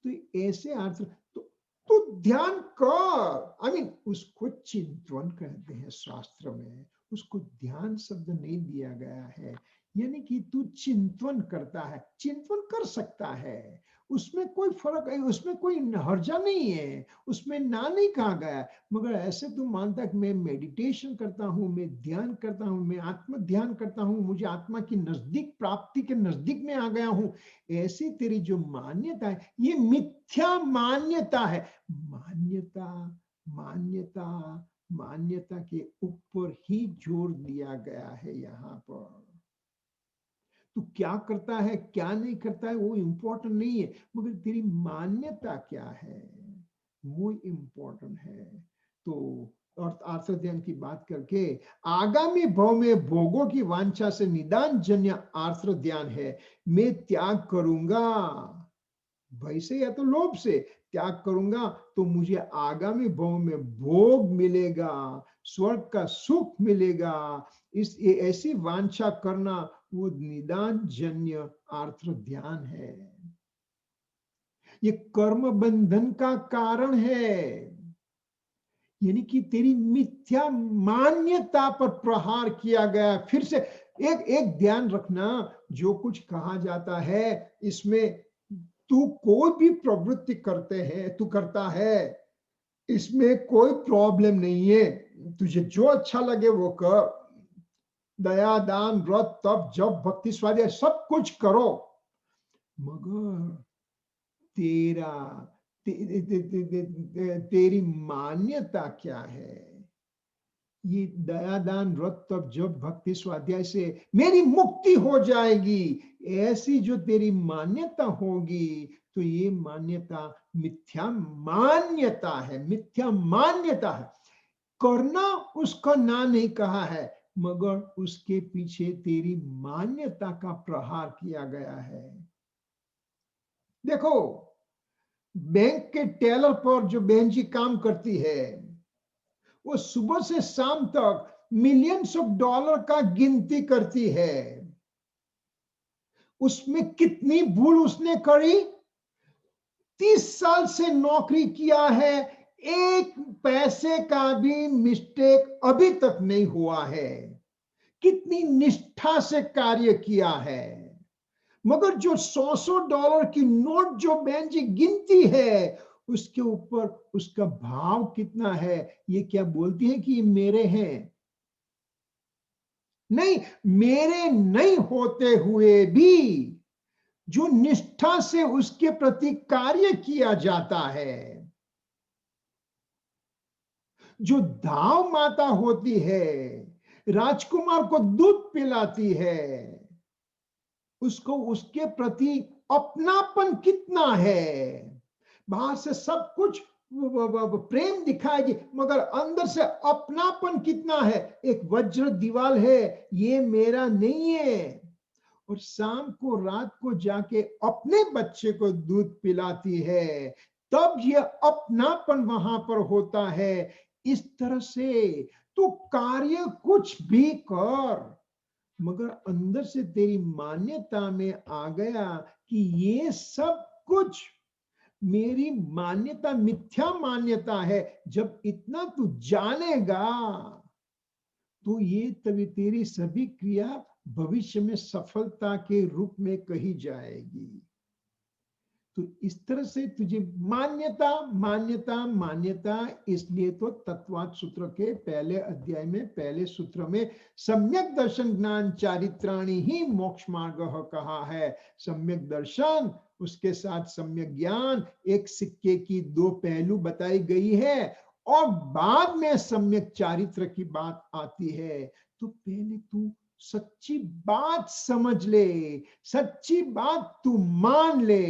तो ऐसे आर्द्र, तो ध्यान कर, उसको चिंतन कहते हैं शास्त्र में, उसको ध्यान शब्द नहीं दिया गया है। यानी कि तू चिंतन करता है, चिंतन कर सकता है, उसमें कोई फर्क नहीं, उसमें कोई हर्जा नहीं है, उसमें ना नहीं कहा गया। मगर ऐसे तू मानता है कि मैं मेडिटेशन करता हूँ, मैं ध्यान करता हूँ, मैं आत्म ध्यान करता हूँ, मुझे आत्मा की नजदीक, प्राप्ति के नजदीक में आ गया हूँ, ऐसी तेरी जो मान्यता है, ये मिथ्या मान्यता है। मान्यता, मान्यता, मान्यता के ऊपर ही जोर दिया गया है यहाँ पर। तू क्या करता है, क्या नहीं करता है, वो इंपॉर्टेंट नहीं है, मगर तेरी मान्यता क्या है, वो इंपॉर्टेंट है। तो और आर्थ ध्यान की बात करके, आगामी भव में भोगों की वांछा से निदान जन्य आर्थ ध्यान है। मैं त्याग करूंगा, भय से या तो लोभ से त्याग करूंगा, तो मुझे आगामी भव में भोग मिलेगा, स्वर्ग का सुख मिलेगा। ऐसी वांछा करना वो निदान जन्य आर्थ ध्यान है। ये कर्म बंधन का कारण है। यानी कि तेरी मिथ्या मान्यता पर प्रहार किया गया। फिर से एक एक ध्यान रखना, जो कुछ कहा जाता है इसमें तू कोई भी प्रवृत्ति तू करता है, इसमें कोई प्रॉब्लम नहीं है। तुझे जो अच्छा लगे वो कर, दया दान व्रत तप जप भक्ति स्वाध्याय सब कुछ करो, मगर तेरा तेरी मान्यता क्या है? ये दया दान व्रत तप जप भक्ति स्वाध्याय से मेरी मुक्ति हो जाएगी, ऐसी जो तेरी मान्यता होगी, तो ये मान्यता मिथ्या मान्यता है, मिथ्या मान्यता है। करना उसका ना नहीं कहा है, मगर उसके पीछे तेरी मान्यता का प्रहार किया गया है। देखो, बैंक के टेलर पर जो बहन जी काम करती है, वो सुबह से शाम तक मिलियंस ऑफ डॉलर का गिनती करती है। उसमें कितनी भूल उसने करी? 30 साल से नौकरी किया है, एक पैसे का भी मिस्टेक अभी तक नहीं हुआ है। कितनी निष्ठा से कार्य किया है। मगर जो 100 डॉलर की नोट जो बहन जी गिनती है, उसके ऊपर उसका भाव कितना है? ये क्या बोलती है कि ये मेरे हैं? नहीं, मेरे नहीं होते हुए भी जो निष्ठा से उसके प्रति कार्य किया जाता है, जो दाव माता होती है, राजकुमार को दूध पिलाती है, उसको उसके प्रति अपनापन कितना है। बाहर से सब कुछ प्रेम दिखाएगी, मगर अंदर से अपनापन कितना है। एक वज्र दीवाल है, ये मेरा नहीं है। और शाम को रात को जाके अपने बच्चे को दूध पिलाती है, तब ये अपनापन वहां पर होता है। इस तरह से तू कार्य कुछ भी कर, मगर अंदर से तेरी मान्यता में आ गया कि ये सब कुछ मेरी मान्यता मिथ्या मान्यता है। जब इतना तू जानेगा तो ये तभी तेरी सभी क्रिया भविष्य में सफलता के रूप में कही जाएगी। तो इस तरह से तुझे मान्यता मान्यता मान्यता, इसलिए तो तत्वात् सूत्र के पहले अध्याय में पहले सूत्र में सम्यक दर्शन ज्ञान चारित्राणी ही मोक्ष मार्ग कहा है। सम्यक दर्शन, उसके साथ सम्यक ज्ञान, एक सिक्के की दो पहलू बताई गई है, और बाद में सम्यक चारित्र की बात आती है। तो पहले तू सच्ची बात समझ ले, सच्ची बात तू मान ले।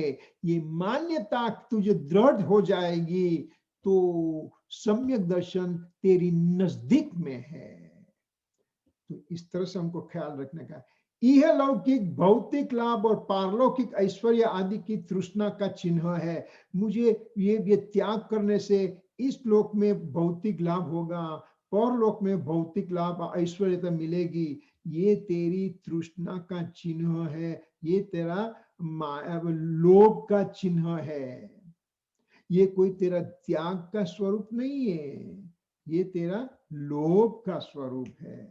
ये मान्यता तुझे दृढ़ हो जाएगी तो सम्यक दर्शन तेरी नजदीक में है। तो इस तरह से हमको ख्याल रखने का। यह लौकिक भौतिक लाभ और पारलौकिक ऐश्वर्य आदि की तृष्णा का चिन्ह है। मुझे ये त्याग करने से इस लोक में भौतिक लाभ होगा, परलोक में भौतिक लाभ ऐश्वर्यता मिलेगी, ये तेरी तृष्णा का चिन्ह है, ये तेरा लोभ का चिन्ह है। ये कोई तेरा त्याग का स्वरूप नहीं है, ये तेरा लोभ का स्वरूप है।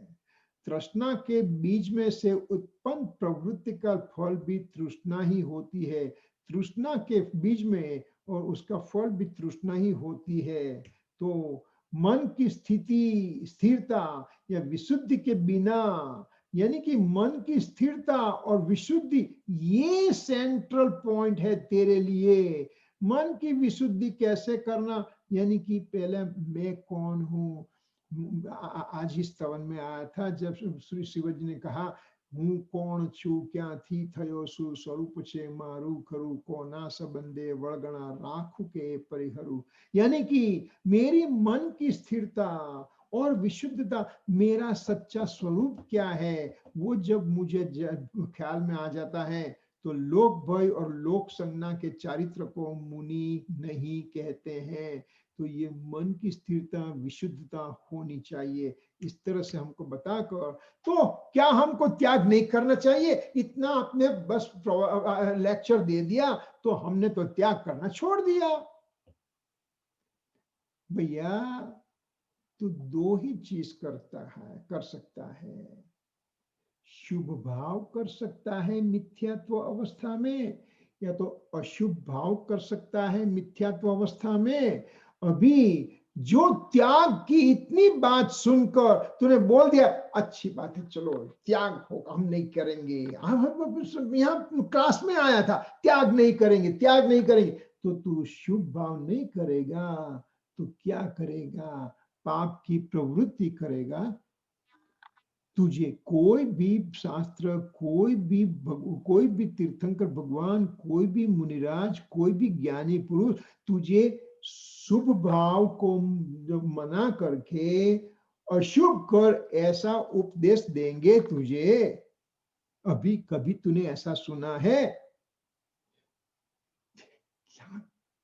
तृष्णा के बीज में से उत्पन्न प्रवृत्ति का फल भी तृष्णा ही होती है। तृष्णा के बीज में और उसका फल भी तृष्णा ही होती है। तो मन की स्थिति स्थिरता या विशुद्धि के बिना, यानी कि मन की स्थिरता और विशुद्धि, ये सेंट्रल पॉइंट है तेरे लिए। मन की विशुद्धि कैसे करना, यानी कि पहले मैं कौन हूं। आज ही स्तवन में आया था जब श्री शिवजी ने कहा, हूँ कोण छू क्या थी थयो सु स्वरूप छे मारू खरू कोना सबंदे वळगणा राखू के परिहरू। यानी कि मेरी मन की स्थिरता और विशुद्धता, मेरा सच्चा स्वरूप क्या है, वो जब मुझे ख्याल में आ जाता है तो लोक भय और लोक संज्ञा के चारित्र को मुनि नहीं कहते हैं। तो ये मन की स्थिरता विशुद्धता होनी चाहिए। इस तरह से हमको बताकर, तो क्या हमको त्याग नहीं करना चाहिए? इतना आपने बस लेक्चर दे दिया तो हमने तो त्याग करना छोड़ दिया। भैया तू दो ही चीज कर सकता है। शुभ भाव कर सकता है मिथ्यात्व अवस्था में, या तो अशुभ भाव कर सकता है मिथ्यात्व अवस्था में। अभी जो त्याग की इतनी बात सुनकर तूने बोल दिया, अच्छी बात है, चलो त्याग होगा, हम नहीं करेंगे, यहाँ क्लास में आया था, त्याग नहीं करेंगे, त्याग नहीं करेंगे, तो तू शुभ भाव नहीं करेगा तो क्या करेगा? पाप की प्रवृत्ति करेगा। तुझे कोई भी शास्त्र, कोई भी तीर्थंकर भगवान, कोई भी मुनिराज, कोई भी ज्ञानी पुरुष तुझे शुभ भाव को जब मना करके अशुभ कर ऐसा उपदेश देंगे तुझे? अभी कभी तूने ऐसा सुना है?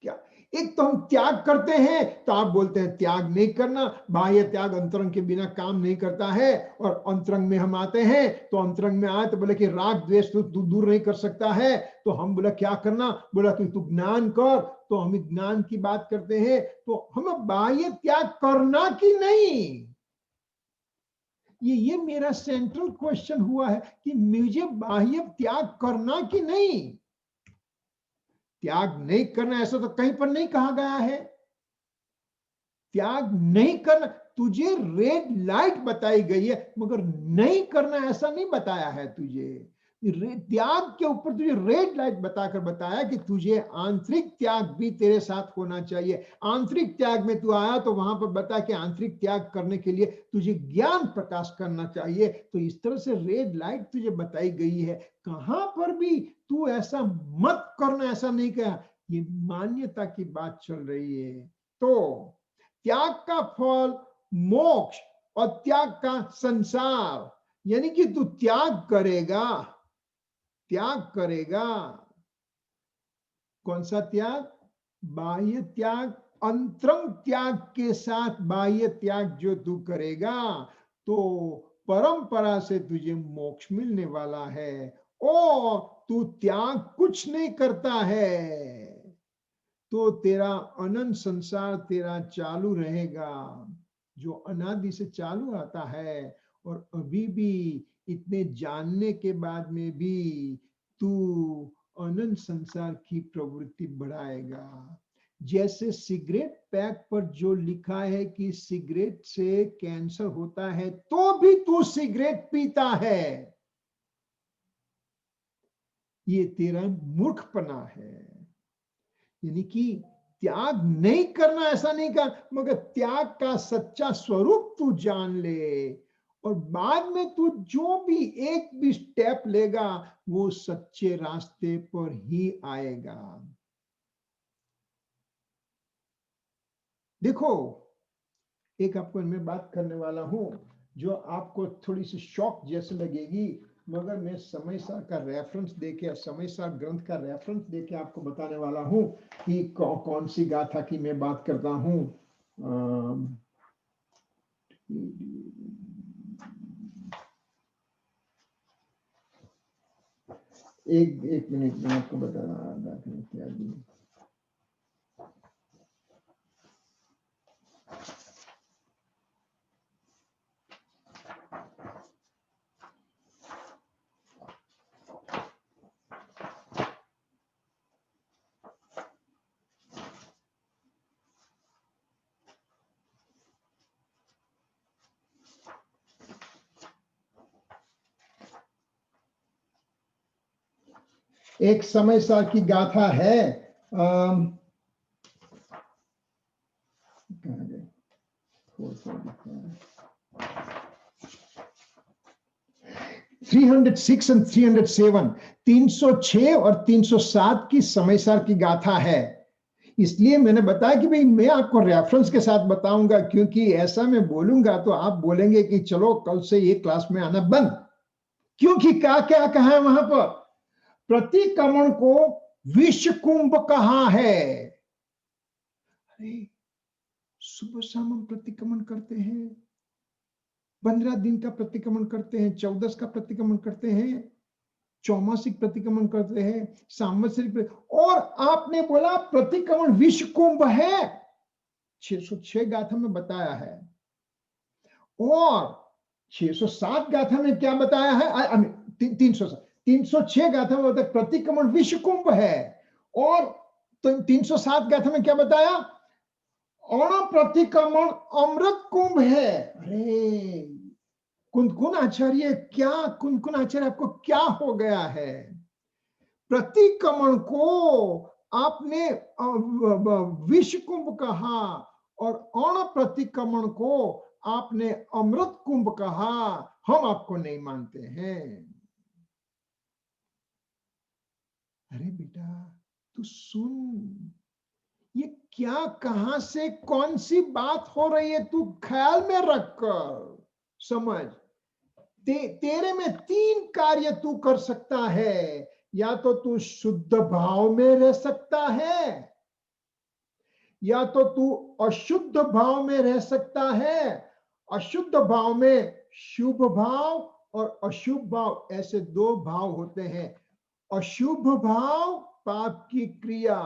क्या एक तो हम त्याग करते हैं तो आप बोलते हैं त्याग नहीं करना, बाह्य त्याग अंतरंग के बिना काम नहीं करता है। और अंतरंग में हम आते हैं तो अंतरंग में आए तो बोले कि राग द्वेष तू दूर नहीं कर सकता है, तो हम बोला क्या करना? बोला तू ज्ञान कर, तो हम ज्ञान की बात करते हैं। तो हमें बाह्य त्याग करना कि नहीं, ये मेरा सेंट्रल क्वेश्चन हुआ है कि मुझे बाह्य त्याग करना कि नहीं। त्याग नहीं करना ऐसा तो कहीं पर नहीं कहा गया है। त्याग नहीं करना, तुझे रेड लाइट बताई गई है, मगर नहीं करना ऐसा नहीं बताया है तुझे। त्याग के ऊपर तुझे रेड लाइट बताकर बताया कि तुझे आंतरिक त्याग भी तेरे साथ होना चाहिए। आंतरिक त्याग में तू आया तो वहां पर बता कि आंतरिक त्याग करने के लिए तुझे ज्ञान प्रकाश करना चाहिए। तो इस तरह से रेड लाइट तुझे बताई गई है। कहां पर भी तू ऐसा मत करना, ऐसा नहीं कहा, ये मान्यता की बात चल रही है। तो त्याग का फल मोक्ष और त्याग का संसार, यानी कि तू त्याग करेगा, त्याग करेगा। कौन सा त्याग? बाह्य त्याग। अंतरंग त्याग के साथ बाह्य त्याग जो तू करेगा तो परंपरा से तुझे मोक्ष मिलने वाला है। और तू त्याग कुछ नहीं करता है तो तेरा अनंत संसार तेरा चालू रहेगा, जो अनादि से चालू आता है। और अभी भी इतने जानने के बाद में भी तू अनंत संसार की प्रवृत्ति बढ़ाएगा। जैसे सिगरेट पैक पर जो लिखा है कि सिगरेट से कैंसर होता है, तो भी तू सिगरेट पीता है, ये तेरा मूर्खपना है। यानी कि त्याग नहीं करना ऐसा नहीं कर, मगर त्याग का सच्चा स्वरूप तू जान ले, और बाद में तू जो भी एक भी स्टेप लेगा वो सच्चे रास्ते पर ही आएगा। देखो, एक आपको मैं बात करने वाला हूं जो आपको थोड़ी सी शॉक जैसे लगेगी, मगर मैं समय सार का रेफरेंस देके, समय सार ग्रंथ का रेफरेंस देके आपको बताने वाला हूं कि कौन सी गाथा की मैं बात करता हूं। एक मिनट में आपको बता रहा हूं। एक समय सार की गाथा है। 306 और 307, 306 और 307 की समय सार की गाथा है। इसलिए मैंने बताया कि भाई मैं आपको रेफरेंस के साथ बताऊंगा, क्योंकि ऐसा मैं बोलूंगा तो आप बोलेंगे कि चलो कल से ये क्लास में आना बंद। क्योंकि क्या क्या कहा है वहां पर? प्रतिक्रमण को विश्व कुंभ कहा है। अरे, सुबह शाम हम प्रतिक्रमण करते हैं, 15 दिन का प्रतिक्रमण करते हैं, 14 का प्रतिक्रमण करते हैं, चौमासिक प्रतिक्रमण करते हैं, सांवत्सरिक, और आपने बोला प्रतिक्रमण विश्व कुंभ है। 606 गाथा में बताया है, और 607 गाथा में क्या बताया है? 306 गाथा में बताया प्रतिक्रमण विश्व कुंभ है, और 307 गाथा में क्या बताया? अणप्रतिक्रमण अमृत कुंभ है। अरे कुंदकुन आचार्य, क्या कुंदकुन आचार्य आपको क्या हो गया है? प्रतिक्रमण को आपने विश्व कुंभ कहा, और अण प्रतिक्रमण को आपने अमृत कुंभ कहा। हम आपको नहीं मानते हैं। अरे बेटा, तू सुन, ये क्या, कहां से कौन सी बात हो रही है, तू ख्याल में रखकर समझ। तेरे में 3 कार्य तू कर सकता है। या तो तू शुद्ध भाव में रह सकता है, या तो तू अशुद्ध भाव में रह सकता है। अशुद्ध भाव में शुभ भाव और अशुभ भाव, ऐसे 2 भाव होते हैं। अशुभ भाव पाप की क्रिया,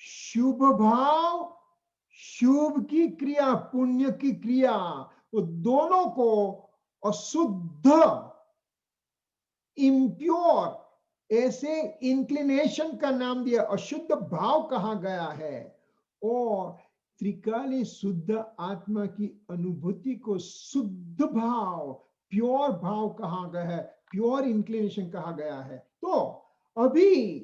शुभ भाव शुभ की क्रिया, पुण्य की क्रिया। वो दोनों को अशुद्ध, इम्प्योर, ऐसे इंक्लिनेशन का नाम दिया, अशुद्ध भाव कहा गया है। और त्रिकाली शुद्ध आत्मा की अनुभूति को शुद्ध भाव, प्योर भाव कहा गया है। प्योर इंक्लिनेशन कहा गया है। तो अभी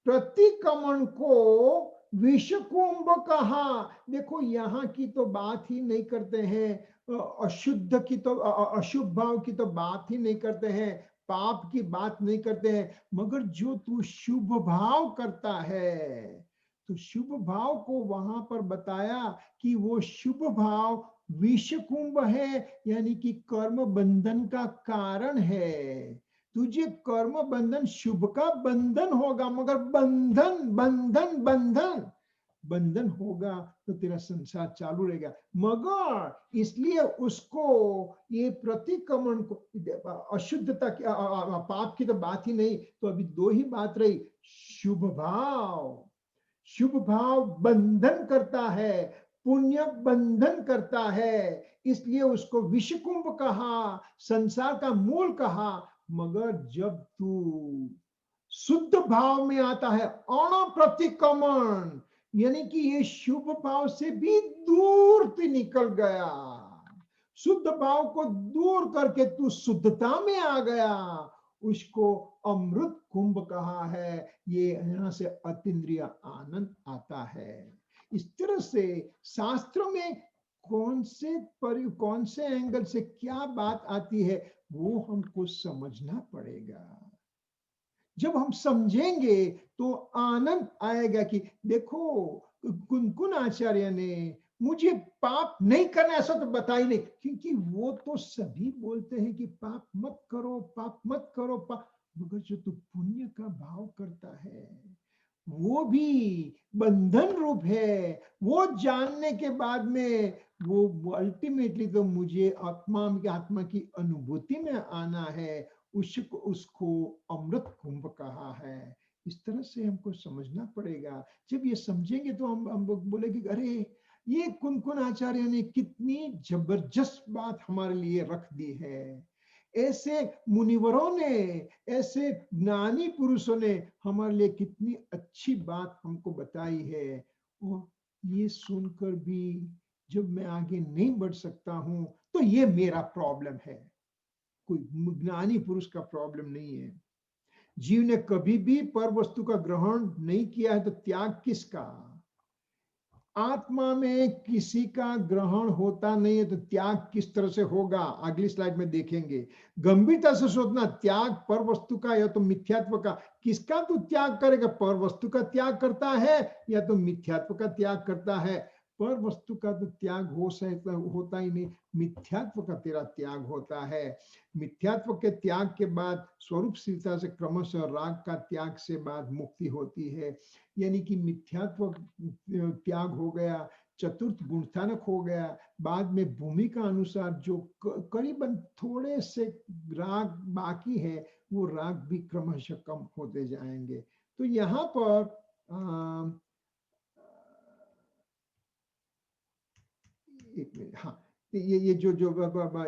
प्रतिक्रमण को विषकुंभ कहा। देखो यहाँ की तो बात ही नहीं करते हैं, अशुद्ध की तो अशुभ भाव की तो बात ही नहीं करते हैं, पाप की बात नहीं करते हैं, मगर जो तू शुभ भाव करता है, तो शुभ भाव को वहां पर बताया कि वो शुभ भाव विषकुंभ है, यानी कि कर्म बंधन का कारण है। तुझे कर्म बंधन, शुभ का बंधन होगा, मगर बंधन बंधन बंधन बंधन होगा तो तेरा संसार चालू रहेगा। मगर इसलिए उसको ये प्रतिक्रमण को, अशुद्धता की पाप की तो बात ही नहीं, तो अभी दो ही बात रही। शुभ भाव, शुभ भाव बंधन करता है, पुण्य बंधन करता है, इसलिए उसको विषकुंभ कहा, संसार का मूल कहा। मगर जब तू शुद्ध भाव में आता है, अणप्रतिक्रमण, यानी कि ये शुभ भाव से भी दूर तू निकल गया, शुद्ध भाव को दूर करके तू शुद्धता में आ गया, उसको अमृत कुंभ कहा है। ये यहाँ से अतीन्द्रिय आनंद आता है। इस तरह से शास्त्र में कौन से एंगल से क्या बात आती है, वो हमको समझना पड़ेगा। जब हम समझेंगे तो आनंद आएगा कि देखो, कुन आचार्य ने मुझे पाप नहीं करना ऐसा तो बता ही नहीं, क्योंकि वो तो सभी बोलते हैं कि पाप मत करो, पाप मत करो, पाप, मगर जो तू पुण्य का भाव करता है वो भी बंधन रूप है। वो जानने के बाद में वो अल्टीमेटली तो मुझे आत्मा की अनुभूति में आना है, उसको अमृत कुंभ कहा है। इस तरह से हमको समझना पड़ेगा। जब ये समझेंगे तो हम बोलेंगे अरे ये कुन आचार्य ने कितनी जबरदस्त बात हमारे लिए रख दी है। ऐसे मुनिवरों ने, ऐसे ज्ञानी पुरुषों ने हमारे लिए कितनी अच्छी बात हमको बताई है। और ये सुनकर भी जब मैं आगे नहीं बढ़ सकता हूं तो ये मेरा प्रॉब्लम है, कोई ज्ञानी पुरुष का प्रॉब्लम नहीं है। जीव ने कभी भी पर वस्तु का ग्रहण नहीं किया है तो त्याग किसका? आत्मा में किसी का ग्रहण होता नहीं है तो त्याग किस तरह से होगा, अगली स्लाइड में देखेंगे। गंभीरता से सोचना, त्याग पर वस्तु का या तो मिथ्यात्व का, किसका तू त्याग करेगा? पर वस्तु का त्याग करता है या तो मिथ्यात्व का त्याग करता है? पर वस्तु का तो त्याग होता ही नहीं, मिथ्यात्व का तेरा त्याग होता है। मिथ्यात्व के त्याग के बाद स्वरूप स्थिरता से क्रमशः राग का त्याग से बाद मुक्ति होती है। यानी कि मिथ्यात्व त्याग हो गया, चतुर्थ गुणस्थानक हो गया, बाद में भूमिका अनुसार जो करीबन थोड़े से राग बाकी है, वो राग भी क्रमशः कम होते जाएंगे। तो यहाँ पर एक मिनट, हाँ, ये जो जो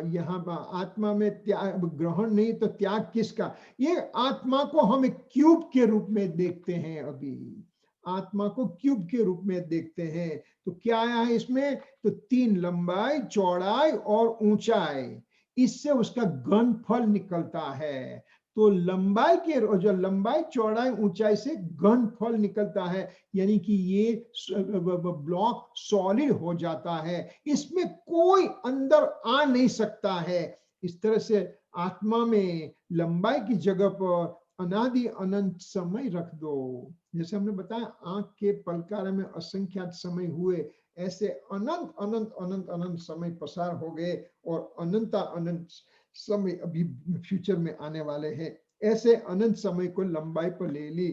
यहाँ आत्मा में त्याग ग्रहण नहीं तो त्याग किसका? ये आत्मा को हम एक क्यूब के रूप में देखते हैं, अभी आत्मा को क्यूब के रूप में देखते हैं। तो क्या आया है इसमें? तो 3 लंबाई, चौड़ाई और ऊंचाई, इससे उसका घनफल निकलता है। तो लंबाई के जो लंबाई, चौड़ाई, ऊंचाई से घनफल निकलता है, यानी कि ये ब्लॉक सॉलिड हो जाता है, इसमें कोई अंदर आ नहीं सकता है। इस तरह से आत्मा में लंबाई की जगह पर अनादि अनंत समय रख दो। जैसे हमने बताया आंख के पलकारे में असंख्यात समय हुए, ऐसे अनंत अनंत अनंत अनंत समय पसार हो गए और अनंता अनंत समय अभी फ्यूचर में आने वाले हैं। ऐसे अनंत समय को लंबाई पर ले ली,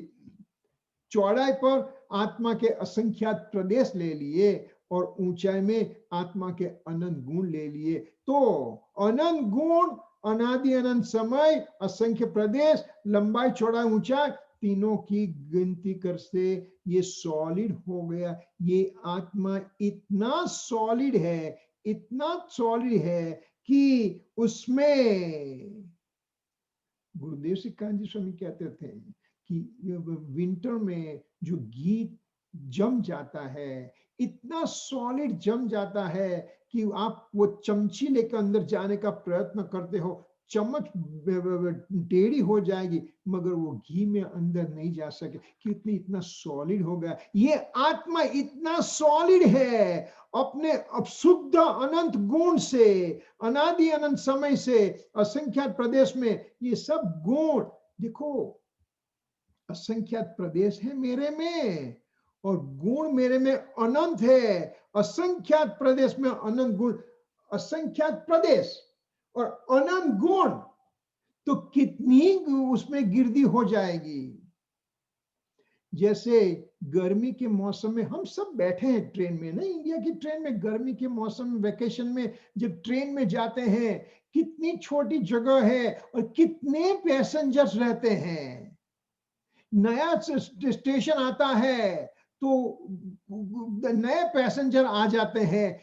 चौड़ाई पर आत्मा के असंख्यात प्रदेश ले लिए और ऊंचाई में आत्मा के अनंत गुण ले लिए। तो अनंत गुण, अनादि अनंत समय, असंख्य प्रदेश, लंबाई, चौड़ाई, ऊंचाई, तीनों की गिनती कर से ये सॉलिड हो गया। ये आत्मा इतना सॉलिड है, इतना सॉलिड है कि उसमें गुरुदेव सिद्धांत जी स्वामी कहते थे कि विंटर में जो घी जम जाता है, इतना सॉलिड जम जाता है कि आप वो चमची लेकर अंदर जाने का प्रयत्न करते हो, चम्मच टेढ़ी हो जाएगी मगर वो घी में अंदर नहीं जा सके, कितनी इतना सॉलिड हो गया। ये आत्मा इतना सॉलिड है अपने अब शुद्ध अनंत गुण से, अनादि अनंत समय से, असंख्यात प्रदेश में ये सब गुण देखो, असंख्यात प्रदेश है मेरे में और गुण मेरे में अनंत है। असंख्यात प्रदेश में अनंत गुण, असंख्यात प्रदेश और अनंत गुण, तो कितनी उसमें गिरदी हो जाएगी। जैसे गर्मी के मौसम में हम सब बैठे हैं ट्रेन में, ना इंडिया की ट्रेन में, गर्मी के मौसम में वेकेशन में जब ट्रेन में जाते हैं, कितनी छोटी जगह है और कितने पैसेंजर्स रहते हैं। नया स्टेशन आता है तो नए पैसेंजर आ जाते हैं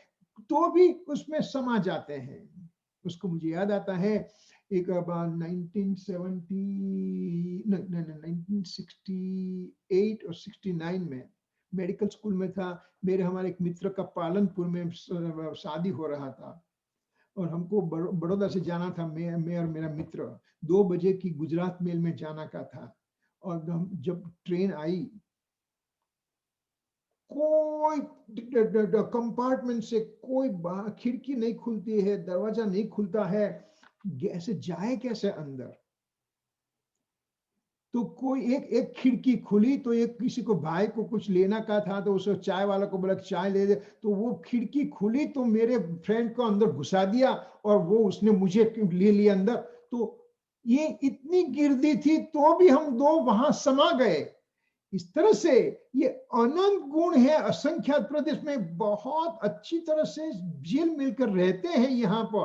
तो भी उसमें समा जाते हैं। उसको मुझे याद आता है एक बार 1968 और 69 में मेडिकल स्कूल में था। हमारे एक मित्र का पालनपुर में शादी हो रहा था और हमको बड़ौदा से जाना था। मैं और मेरा मित्र 2 बजे की गुजरात मेल में जाना का था। और हम जब ट्रेन आई, कोई कंपार्टमेंट से कोई खिड़की नहीं खुलती है, दरवाजा नहीं खुलता है, ऐसे जाए कैसे अंदर। तो कोई एक खिड़की खुली तो एक किसी को भाई को कुछ लेना का था तो उसे चाय वाला को बोला चाय ले दे, तो वो खिड़की खुली तो मेरे फ्रेंड को अंदर घुसा दिया और वो उसने मुझे ले लिया अंदर। तो ये इतनी गिरदी थी तो भी हम 2 वहां समा गए। इस तरह से ये अनंत गुण है। असंख्यात प्रदेश में बहुत अच्छी तरह से झील मिलकर रहते हैं। यहाँ पर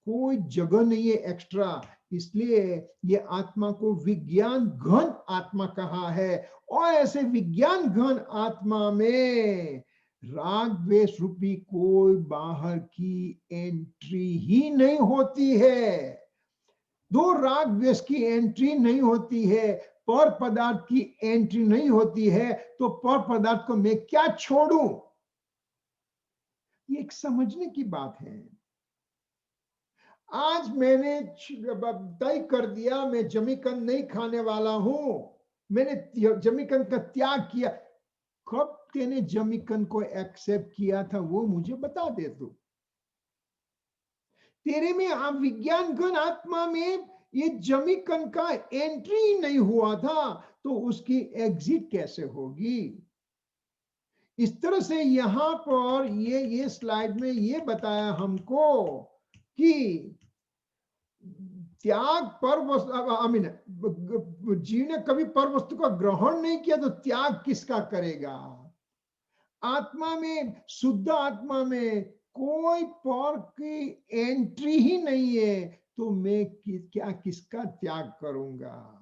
कोई जगह नहीं है एक्स्ट्रा, इसलिए ये आत्मा को विज्ञान घन आत्मा कहा है। और ऐसे विज्ञान घन आत्मा में राग द्वेष रूपी कोई बाहर की एंट्री ही नहीं होती है। दो राग द्वेष की एंट्री नहीं होती है, पर पदार्थ की एंट्री नहीं होती है, तो पर पदार्थ को मैं क्या छोड़ूं। ये एक समझने की बात है। आज मैंने तय कर दिया मैं जमीकंद नहीं खाने वाला हूं, मैंने जमीकंद का त्याग किया। कब तेने जमीकंद को एक्सेप्ट किया था वो मुझे बता दे तू। तेरे में आप विज्ञान घन आत्मा में ये जमीकंद का एंट्री नहीं हुआ था तो उसकी एग्जिट कैसे होगी। इस तरह से यहां पर ये स्लाइड में ये बताया हमको कि त्याग पर जीव ने कभी पर वस्तु का ग्रहण नहीं किया तो त्याग किसका करेगा। आत्मा में, शुद्ध आत्मा में कोई पर की एंट्री ही नहीं है तो मैं क्या किसका त्याग करूंगा।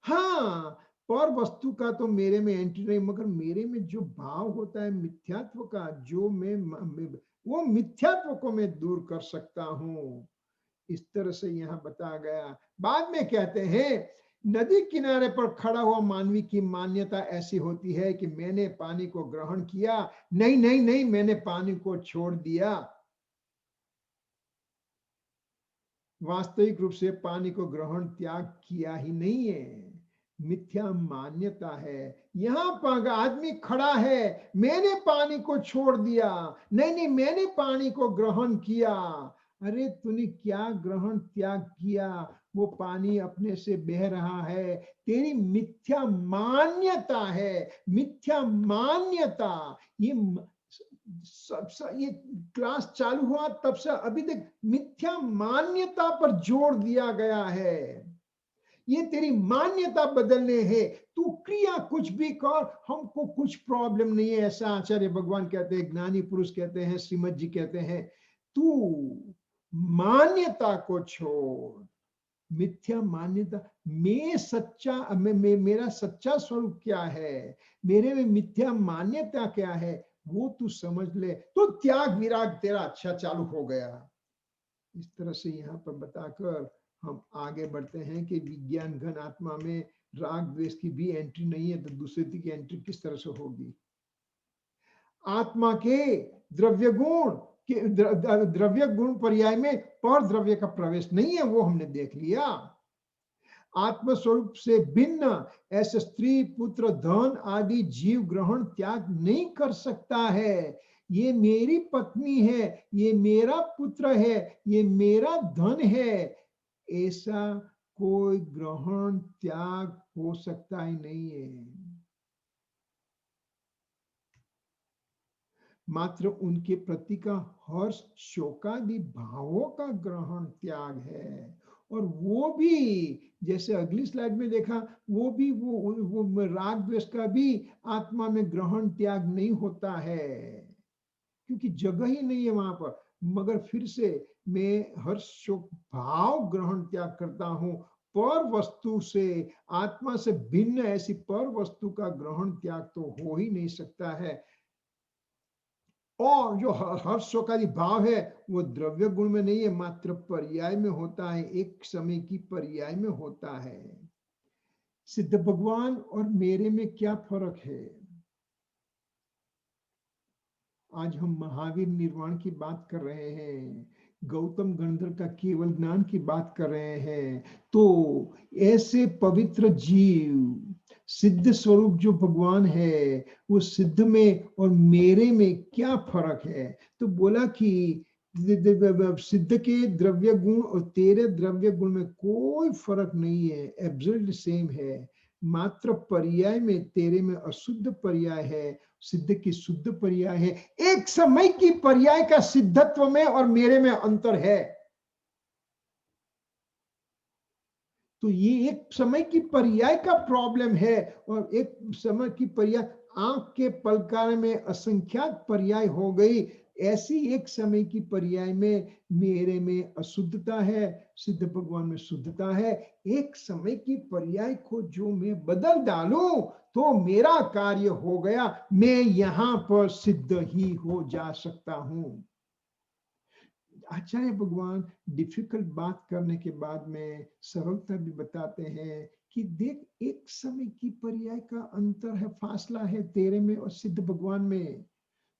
हाँ, पर वस्तु का तो मेरे में एंट्री नहीं, मगर मेरे में जो भाव होता है मिथ्यात्व का, जो मैं वो मिथ्यात्व को मैं दूर कर सकता हूं। इस तरह से यहाँ बताया गया। बाद में कहते हैं नदी किनारे पर खड़ा हुआ मानवी की मान्यता ऐसी होती है कि मैंने पानी को ग्रहण किया, नहीं नहीं नहीं, मैंने पानी को छोड़ दिया। वास्तविक रूप से पानी को ग्रहण त्याग किया ही नहीं है, मिथ्या मान्यता है। यहां पर आदमी खड़ा है, मैंने पानी को छोड़ दिया, नहीं नहीं मैंने पानी को ग्रहण किया। अरे तूने क्या ग्रहण त्याग किया, वो पानी अपने से बह रहा है, तेरी मिथ्या मान्यता है। मिथ्या मान्यता, ये क्लास चालू हुआ तब से अभी तक मिथ्या मान्यता पर जोर दिया गया है। ये तेरी मान्यता बदलने है। तू क्रिया कुछ भी कर, हमको कुछ प्रॉब्लम नहीं है, ऐसा आचार्य भगवान कहते हैं, ज्ञानी पुरुष कहते हैं, श्रीमद जी कहते हैं। तू मान्यता को छोड़, मिथ्या मान्यता। मैं सच्चा, मेरा सच्चा स्वरूप क्या है, मेरे में मिथ्या मान्यता क्या है, वो तू समझ ले तो त्याग विराग तेरा अच्छा चालू हो गया। इस तरह से यहाँ पर बताकर हम आगे बढ़ते हैं कि विज्ञान घन आत्मा में राग द्वेष की भी एंट्री नहीं है तो दूसरे की एंट्री किस तरह से होगी। आत्मा के द्रव्य गुण कि द्रव्य गुण पर्याय में पर द्रव्य का प्रवेश नहीं है, वो हमने देख लिया। आत्मस्वरूप से भिन्न ऐसे स्त्री पुत्र धन आदि जीव ग्रहण त्याग नहीं कर सकता है। ये मेरी पत्नी है, ये मेरा पुत्र है, ये मेरा धन है, ऐसा कोई ग्रहण त्याग हो सकता ही नहीं है। मात्र उनके प्रति का हर्ष शोकादि भावों का ग्रहण त्याग है। और वो भी जैसे अगली स्लाइड में देखा, वो भी वो राग द्वेष का भी आत्मा में ग्रहण त्याग नहीं होता है, क्योंकि जगह ही नहीं है वहां पर। मगर फिर से मैं हर्ष शोक भाव ग्रहण त्याग करता हूं, पर वस्तु से, आत्मा से भिन्न ऐसी पर वस्तु का ग्रहण त्याग तो हो ही नहीं सकता है। और जो हर्ष शोकादि भाव है वो द्रव्य गुण में नहीं है, मात्र पर्याय में होता है, एक समय की पर्याय में होता है। सिद्ध भगवान और मेरे में क्या फर्क है? आज हम महावीर निर्वाण की बात कर रहे हैं, गौतम गंधर्व का केवल ज्ञान की बात कर रहे हैं। तो ऐसे पवित्र जीव, सिद्ध स्वरूप जो भगवान है, वो सिद्ध में और मेरे में क्या फर्क है? तो बोला कि सिद्ध के द्रव्य गुण और तेरे द्रव्य गुण में कोई फर्क नहीं है, एब्सोल्युटली सेम है। मात्र पर्याय में तेरे में अशुद्ध पर्याय है, सिद्ध की शुद्ध पर्याय है। एक समय की पर्याय का सिद्धत्व में और मेरे में अंतर है। तो ये एक समय की पर्याय का प्रॉब्लम है, और एक समय की पर्याय, आंख के पलकारे में असंख्यात पर्याय हो गई, ऐसी एक समय की पर्याय में मेरे में अशुद्धता है, सिद्ध भगवान में शुद्धता है। एक समय की पर्याय को जो मैं बदल डालूं तो मेरा कार्य हो गया, मैं यहां पर सिद्ध ही हो जा सकता हूं। आचार्य भगवान डिफिकल्ट बात करने के बाद में सरलता भी बताते हैं कि देख, एक समय की पर्याय का अंतर है, फासला है तेरे में और सिद्ध भगवान में।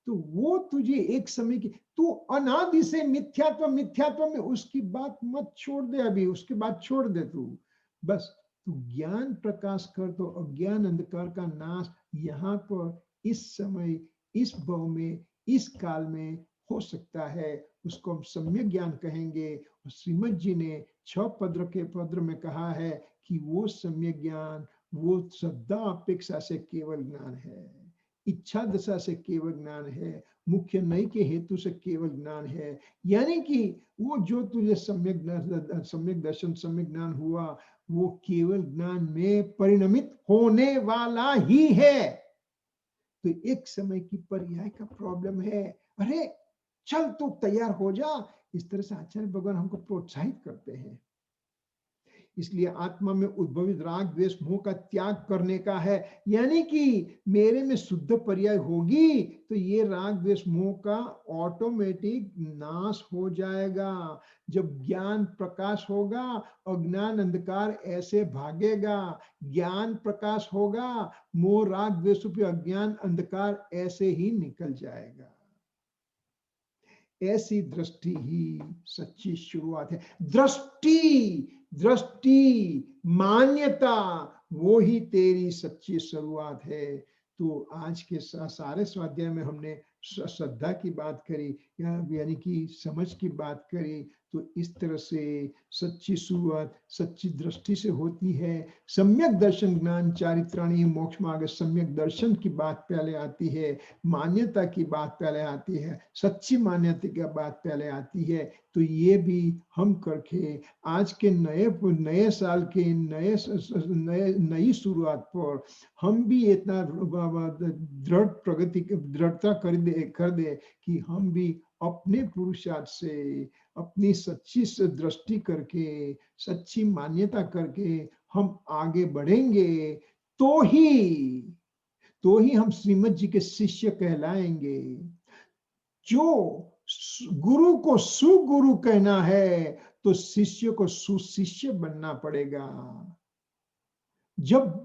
तो वो तुझे एक समय की, तू अनादि से मिथ्यात्व मिथ्यात्व में, उसकी बात मत छोड़ दे, अभी उसके बाद छोड़ दे तू। बस तू ज्ञान प्रकाश कर, तो अज्ञान अंधकार का नाश यहाँ पर इस समय, इस भव में, इस काल में हो सकता है। उसको हम सम्यक ज्ञान कहेंगे। और श्रीमद जी ने 6 पद्र के पद्र में कहा है कि वो सम्यक ज्ञान, वो श्रद्धा अपेक्षा से केवल ज्ञान है, इच्छा दशा से केवल ज्ञान है, मुख्य नई के हेतु से केवल ज्ञान है। यानी कि वो जो तुझे सम्यक दर्शन, सम्यक ज्ञान हुआ, वो केवल ज्ञान में परिणमित होने वाला ही है। तो एक समय की पर्याय का प्रॉब्लम है। अरे चल तू तैयार हो जा, इस तरह से आचार्य भगवान हमको प्रोत्साहित करते हैं। इसलिए आत्मा में उद्भवित राग द्वेष मोह का त्याग करने का है। यानी कि मेरे में शुद्ध पर्याय होगी तो ये राग द्वेष मोह का ऑटोमेटिक नाश हो जाएगा। जब ज्ञान प्रकाश होगा, अज्ञान अंधकार ऐसे भागेगा। ज्ञान प्रकाश होगा, मोह राग द्वेष रूपी अज्ञान अंधकार ऐसे ही निकल जाएगा। ऐसी दृष्टि ही सच्ची शुरुआत है। दृष्टि, दृष्टि, मान्यता, वो ही तेरी सच्ची शुरुआत है। तो आज के सारे स्वाध्याय में हमने श्रद्धा की बात करी, यानी कि समझ की बात करी। तो इस तरह से सच्ची शुरुआत सच्ची दृष्टि से होती है। सम्यक दर्शन ज्ञान चारित्राणी मोक्ष मार्ग, सम्यक दर्शन की बात पहले आती है, मान्यता की बात पहले आती है, सच्ची मान्यता की बात पहले आती है। तो ये भी हम करके आज के नए साल के नई शुरुआत पर हम भी इतना दृढ़ प्रगति, दृढ़ता कर दे कि हम भी अपने पुरुषार्थ से, अपनी सच्ची दृष्टि करके, सच्ची मान्यता करके हम आगे बढ़ेंगे। तो ही हम श्रीमद जी के शिष्य कहलाएंगे। जो गुरु को सुगुरु कहना है तो शिष्य को सुशिष्य बनना पड़ेगा। जब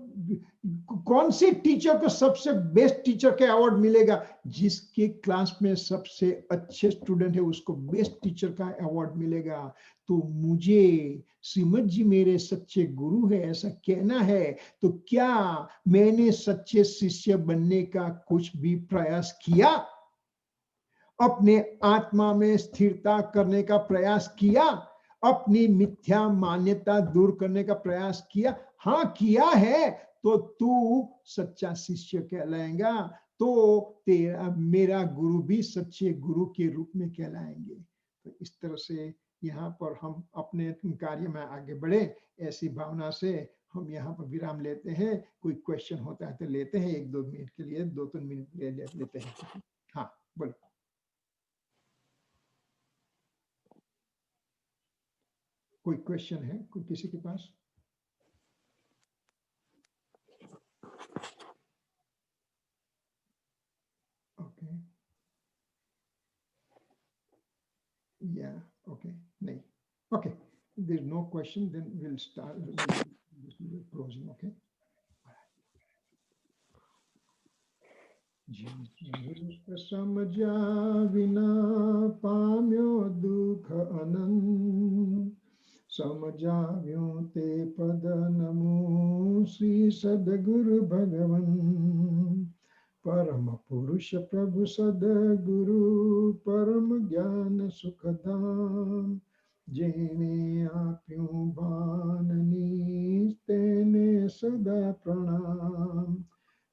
कौन से टीचर को सबसे बेस्ट टीचर का अवार्ड मिलेगा? जिसके क्लास में सबसे अच्छे स्टूडेंट है उसको बेस्ट टीचर का अवार्ड मिलेगा। तो मुझे श्रीमद जी मेरे सच्चे गुरु है ऐसा कहना है, तो क्या मैंने सच्चे शिष्य बनने का कुछ भी प्रयास किया? अपने आत्मा में स्थिरता करने का प्रयास किया? अपनी मिथ्या मान्यता दूर करने का प्रयास किया? हाँ किया है, तो तू सच्चा शिष्य कहलाएगा। तो तेरा मेरा गुरु भी सच्चे गुरु के रूप में कहलाएंगे। तो इस तरह से यहाँ पर हम अपने कार्य में आगे बढ़े, ऐसी भावना से हम यहाँ पर विराम लेते हैं। कोई क्वेश्चन होता है तो लेते हैं, 1-2 मिनट के लिए, 2-3 मिनट लेते हैं। हाँ बोलो। कोई क्वेश्चन है कोई किसी के पास? ओके या ओके नहीं okay, there is no question, then will start closing. Okay जिस समझा बिना पाम्यो दुख अनंत, समझाव्यो ते पद नमो श्री सदगुरु भगवन। परम पुरुष प्रभु सदगुरु परम ज्ञान सुखदाम, जेने आप्यूं बाननी तेने सदा प्रणाम।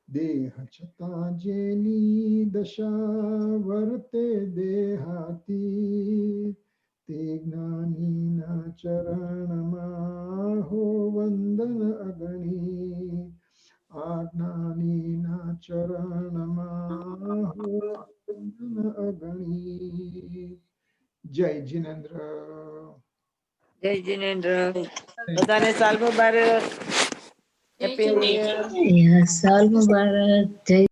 देह छता जेनी दशा वर्ते देहाती, ते ज्ञानी ना चरण हो वंदन अगणी। आज्ञानी ना चरण हो वंदन अगणी। जय जिनेन्द्र। જય જીનેન્દ્ર, બધાને સાલ મુબારક, હેપી ન્યુ યર. સાલ મુબારક. જય